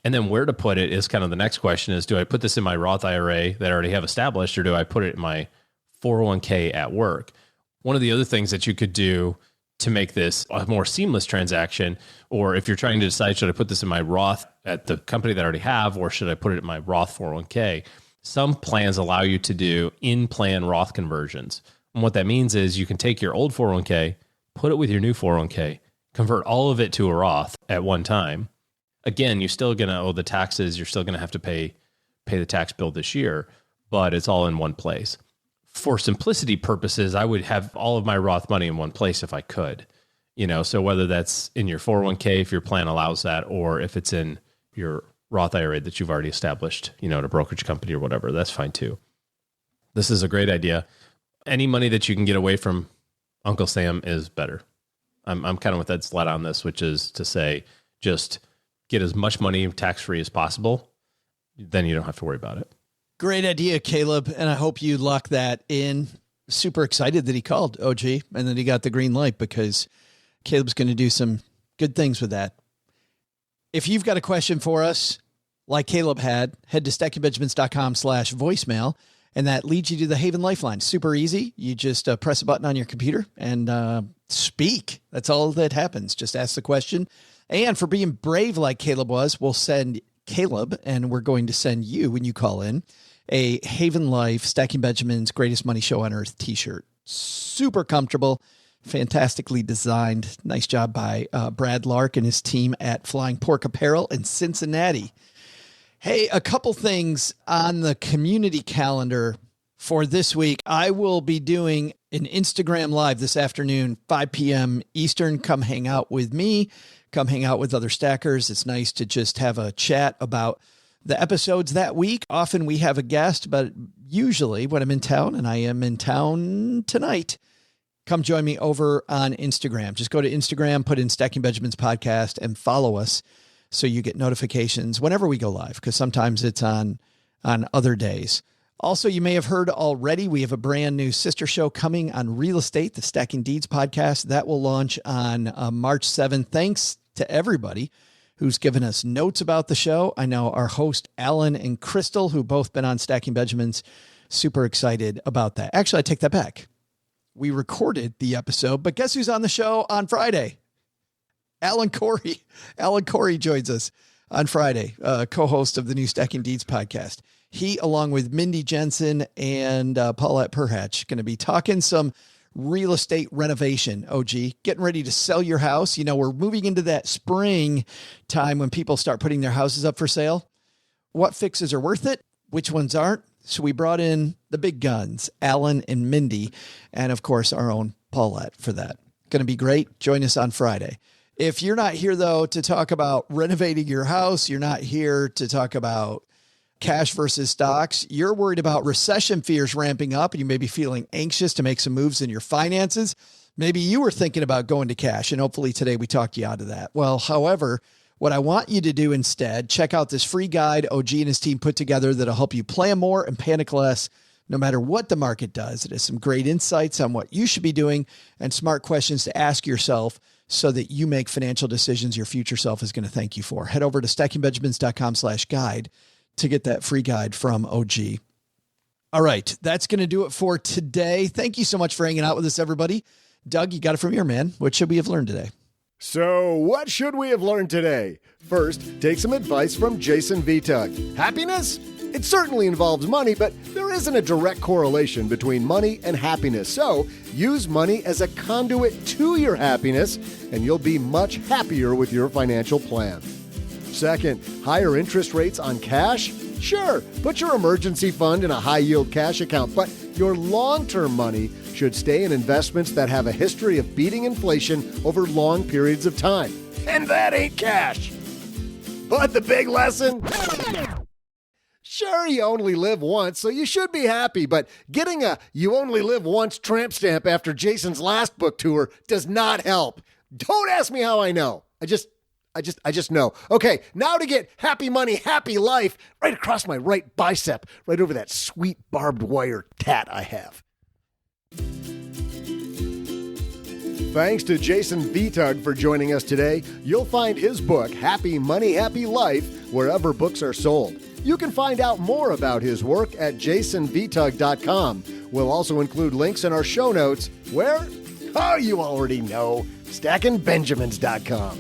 And then where to put it is kind of the next question is, do I put this in my Roth IRA that I already have established, or do I put it in my 401k at work? One of the other things that you could do to make this a more seamless transaction, or if you're trying to decide, should I put this in my Roth at the company that I already have, or should I put it in my Roth 401k? Some plans allow you to do in-plan Roth conversions. And what that means is you can take your old 401k, put it with your new 401k, convert all of it to a Roth at one time. Again, you're still going to owe the taxes. You're still going to have to pay the tax bill this year, but it's all in one place. For simplicity purposes, I would have all of my Roth money in one place if I could, so whether that's in your 401k, if your plan allows that, or if it's in your Roth IRA that you've already established, at a brokerage company or whatever, that's fine too. This is a great idea. Any money that you can get away from Uncle Sam is better. I'm kind of with Ed Sled on this, which is to say, just get as much money tax-free as possible. Then you don't have to worry about it. Great idea, Caleb. And I hope you lock that in. Super excited that he called OG and that he got the green light, because Caleb's going to do some good things with that. If you've got a question for us, like Caleb had, head to stackingbenjamins.com/voicemail, and that leads you to the Haven Lifeline. Super easy. You just press a button on your computer and speak. That's all that happens. Just ask the question. And for being brave like Caleb was, we'll send Caleb, and we're going to send you, when you call in, a Haven Life Stacking Benjamins Greatest Money Show on Earth t-shirt. Super comfortable, fantastically designed. Nice job by Brad Lark and his team at Flying Pork Apparel in Cincinnati. Hey, a couple things on the community calendar for this week. I will be doing an Instagram Live this afternoon, 5 p.m. Eastern. Come hang out with me. Come hang out with other stackers. It's nice to just have a chat about the episodes that week. Often we have a guest, but usually when I'm in town, and I am in town tonight, come join me over on Instagram. Just go to Instagram, put in Stacking Benjamins Podcast, and follow us so you get notifications whenever we go live, because sometimes it's on other days. Also, you may have heard already, we have a brand new sister show coming on real estate, the Stacking Deeds podcast. That will launch on March 7th. Thanks to everybody who's given us notes about the show. I know our host, Alan and Crystal, who both been on Stacking Benjamins, super excited about that. Actually, I take that back. We recorded the episode, but guess who's on the show on Friday? Alan Corey. Alan Corey joins us on Friday, co-host of the new Stacking Deeds podcast. He, along with Mindy Jensen and Paulette Perhatch, going to be talking some real estate renovation. OG, getting ready to sell your house. We're moving into that spring time when people start putting their houses up for sale. What fixes are worth it? Which ones aren't? So we brought in the big guns, Alan and Mindy, and of course our own Paulette for that. Going to be great. Join us on Friday. If you're not here though to talk about renovating your house, you're not here to talk about cash versus stocks, you're worried about recession fears ramping up, and you may be feeling anxious to make some moves in your finances. Maybe you were thinking about going to cash, and hopefully today we talked you out of that. Well, however, what I want you to do instead, check out this free guide OG and his team put together that'll help you plan more and panic less no matter what the market does. It has some great insights on what you should be doing and smart questions to ask yourself so that you make financial decisions your future self is going to thank you for. Head over to stackingbenjamins.com/guide to get that free guide from OG. All right. That's going to do it for today. Thank you so much for hanging out with us, everybody. Doug, you got it from here, man. What should we have learned today? So, what should we have learned today? First, take some advice from Jason Vitug. Happiness? It certainly involves money, but there isn't a direct correlation between money and happiness. So, use money as a conduit to your happiness, and you'll be much happier with your financial plan. Second, higher interest rates on cash? Sure, put your emergency fund in a high-yield cash account, but your long-term money should stay in investments that have a history of beating inflation over long periods of time. And that ain't cash. But the big lesson? Sure, you only live once, so you should be happy, but getting a you only live once tramp stamp after Jason's last book tour does not help. Don't ask me how I know. I just know. Okay, now to get happy money, happy life right across my right bicep, right over that sweet barbed wire tat I have. Thanks to Jason Vitug for joining us today. You'll find his book, Happy Money, Happy Life, wherever books are sold. You can find out more about his work at jasonvitug.com. We'll also include links in our show notes where, oh, you already know, stackingbenjamins.com.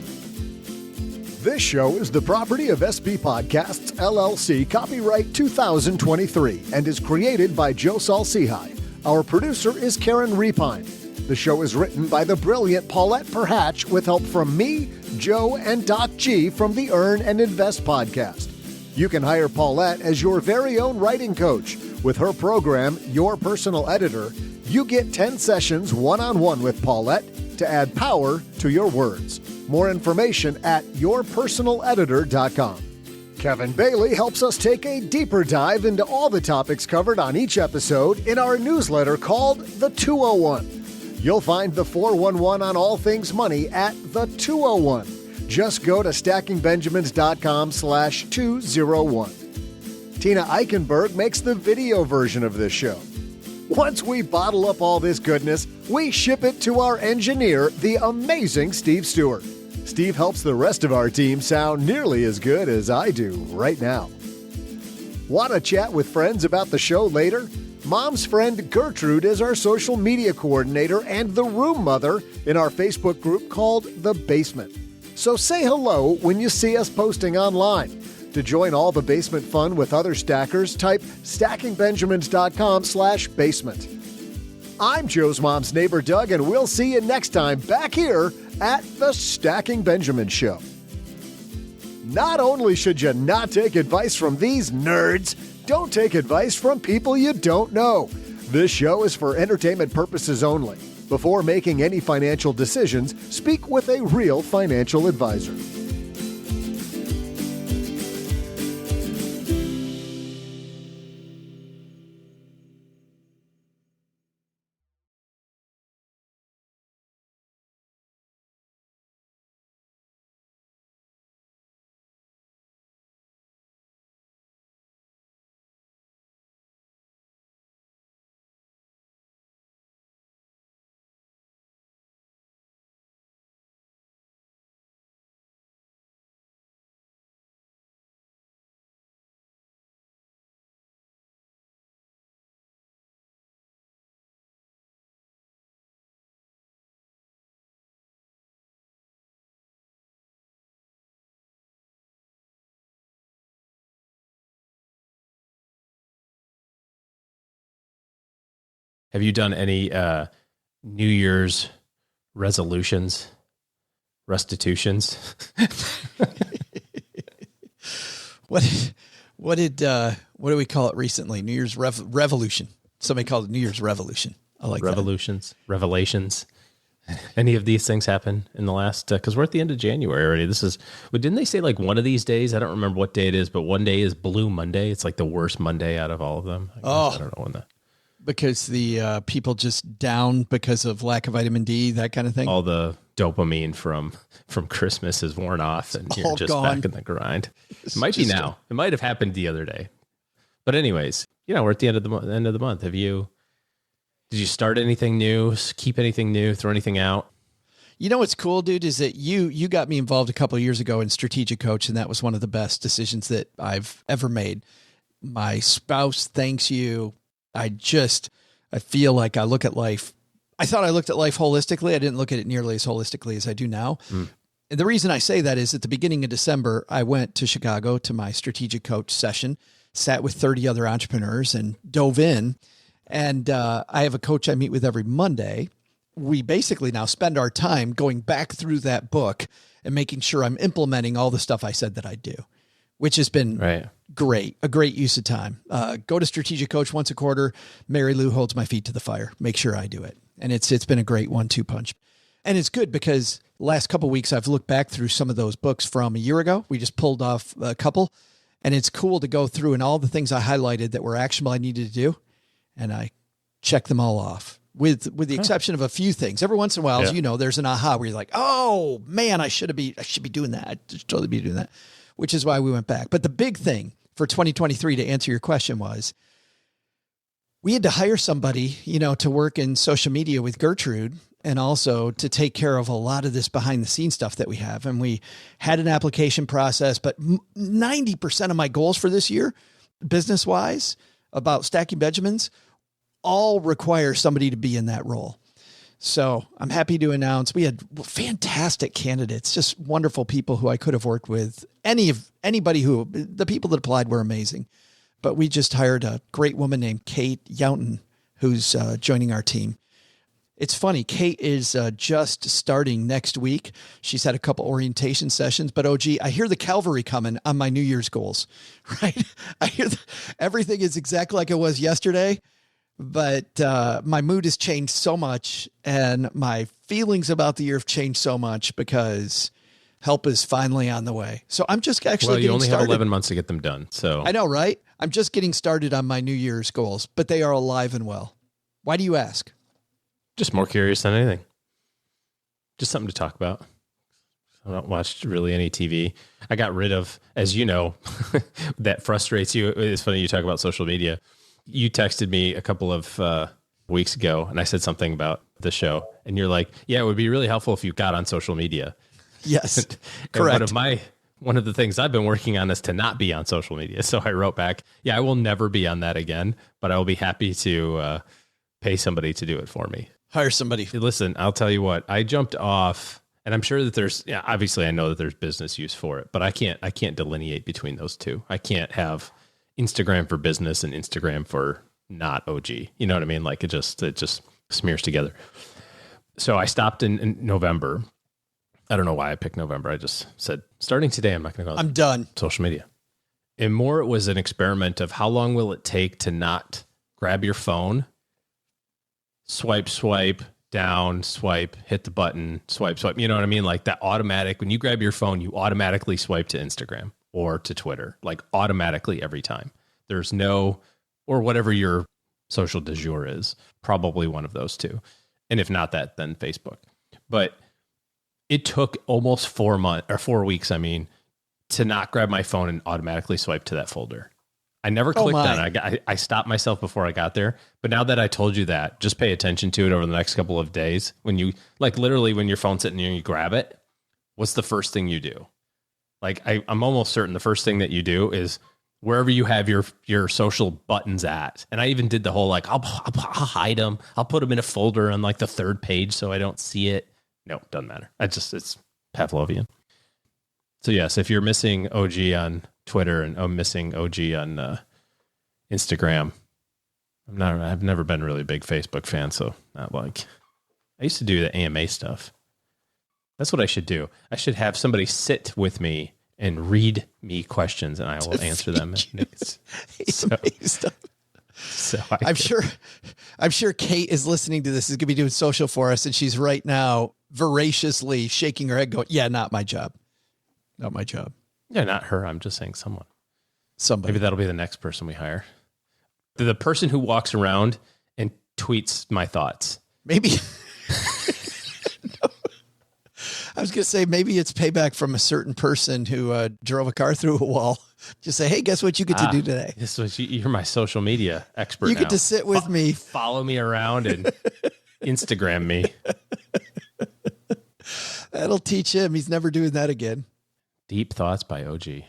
This show is the property of SB Podcasts, LLC, copyright 2023, and is created by Joe Salcihai. Our producer is Karen Repine. The show is written by the brilliant Paulette Perhatch with help from me, Joe, and Doc G from the Earn and Invest podcast. You can hire Paulette as your very own writing coach. With her program, Your Personal Editor, you get 10 sessions one-on-one with Paulette to add power to your words. More information at yourpersonaleditor.com. Kevin Bailey helps us take a deeper dive into all the topics covered on each episode in our newsletter called The 201. You'll find the 411 on all things money at The 201. Just go to stackingbenjamins.com/201. Tina Eichenberg makes the video version of this show. Once we bottle up all this goodness, we ship it to our engineer, the amazing Steve Stewart. Steve helps the rest of our team sound nearly as good as I do right now. Want to chat with friends about the show later? Mom's friend Gertrude is our social media coordinator and the room mother in our Facebook group called The Basement. So say hello when you see us posting online. To join all the basement fun with other stackers, type stackingbenjamins.com/basement. I'm Joe's mom's neighbor, Doug, and we'll see you next time back here at the Stacking Benjamin Show. Not only should you not take advice from these nerds, don't take advice from people you don't know. This show is for entertainment purposes only. Before making any financial decisions, speak with a real financial advisor. Have you done any New Year's resolutions, restitutions? What do we call it recently? New Year's revolution. Somebody called it New Year's revolution. I like revolutions, revelations. Any of these things happen in the last? Because we're at the end of January already. Didn't they say like one of these days? I don't remember what day it is, but one day is Blue Monday. It's like the worst Monday out of all of them. I don't know when that. Because the people just down because of lack of vitamin D, that kind of thing. All the dopamine from Christmas is worn off, and you're just gone. back in the grind. It might be now. It might have happened the other day. But anyways, we're at the end of the month. Did you start anything new? Keep anything new? Throw anything out? You know what's cool, dude, is that you got me involved a couple of years ago in Strategic Coach, and that was one of the best decisions that I've ever made. My spouse thanks you. I feel like I look at life. I thought I looked at life holistically. I didn't look at it nearly as holistically as I do now. And the reason I say that is at the beginning of December, I went to Chicago to my strategic coach session, sat with 30 other entrepreneurs and dove in. And I have a coach I meet with every Monday. We basically now spend our time going back through that book and making sure I'm implementing all the stuff I said that I'd do, which has been great, a great use of time. Go to strategic coach once a quarter. Mary Lou holds my feet to the fire. Make sure I do it. And it's been a great 1-2 punch. And it's good because last couple of weeks, I've looked back through some of those books from a year ago. We just pulled off a couple, and it's cool to go through and all the things I highlighted that were actionable I needed to do. And I check them all off with the exception of a few things. Every once in a while, as you know, there's an aha where you're like, oh man, I should be doing that. I should totally be doing that, which is why we went back. But the big thing for 2023, to answer your question, was we had to hire somebody, to work in social media with Gertrude, and also to take care of a lot of this behind the scenes stuff that we have. And we had an application process, but 90% of my goals for this year, business wise, about Stacking Benjamins, all require somebody to be in that role. So I'm happy to announce we had fantastic candidates, just wonderful people who I could have worked with. The people that applied were amazing, but we just hired a great woman named Kate Younton, who's joining our team. It's funny. Kate is just starting next week. She's had a couple orientation sessions, but I hear the cavalry coming on my New Year's goals, right? I hear everything is exactly like it was yesterday, but my mood has changed so much and my feelings about the year have changed so much because help is finally on the way. So I'm just actually you only have 11 months to get them done. So I know, right? I'm just getting started on my New Year's goals, but they are alive and well. Why do you ask? Just more curious than anything. Just something to talk about. I don't watch really any TV. I got rid of, as you know, that frustrates you. It's funny you talk about social media. You texted me a couple of weeks ago and I said something about the show and you're like, yeah, it would be really helpful if you got on social media. Yes, correct. One of the things I've been working on is to not be on social media. So I wrote back, yeah, I will never be on that again, but I will be happy to pay somebody to do it for me. Hire somebody. Listen, I'll tell you what, I jumped off and I'm sure that obviously I know that there's business use for it, but I can't delineate between those two. I can't have Instagram for business and Instagram for not OG. You know what I mean? Like it just smears together. So I stopped in November. I don't know why I picked November. I just said, starting today, I'm not going to go. I'm done. Social media. And more, it was an experiment of how long will it take to not grab your phone, swipe down, swipe, hit the button, swipe. You know what I mean? Like that automatic, when you grab your phone, you automatically swipe to Instagram or to Twitter, like automatically every time. There's no, or whatever your social du jour is, probably one of those two. And if not that, then Facebook. But it took almost 4 weeks, to not grab my phone and automatically swipe to that folder. I never clicked on it. I stopped myself before I got there. But now that I told you that, just pay attention to it over the next couple of days. When you, like literally when your phone's sitting there and you grab it, what's the first thing you do? Like I'm almost certain the first thing that you do is wherever you have your social buttons at. And I even did the whole, like, I'll hide them. I'll put them in a folder on like the third page so I don't see it. No, doesn't matter. It's Pavlovian. So yes, if you're missing OG on Twitter and I'm missing OG on Instagram, I've never been really a big Facebook fan. So not like, I used to do the AMA stuff. That's what I should do. I should have somebody sit with me and read me questions and I will answer them. I'm sure Kate is listening to this, is going to be doing social for us. And she's right now voraciously shaking her head going, yeah, not my job. Not my job. Yeah, not her. I'm just saying someone. Somebody. Maybe that'll be the next person we hire. The person who walks around and tweets my thoughts. Maybe. No. I was going to say, maybe it's payback from a certain person who drove a car through a wall. Just say, hey, guess what you get to do today? This was, you're my social media expert. You get to sit with me. Follow me around and Instagram me. That'll teach him. He's never doing that again. Deep Thoughts by OG.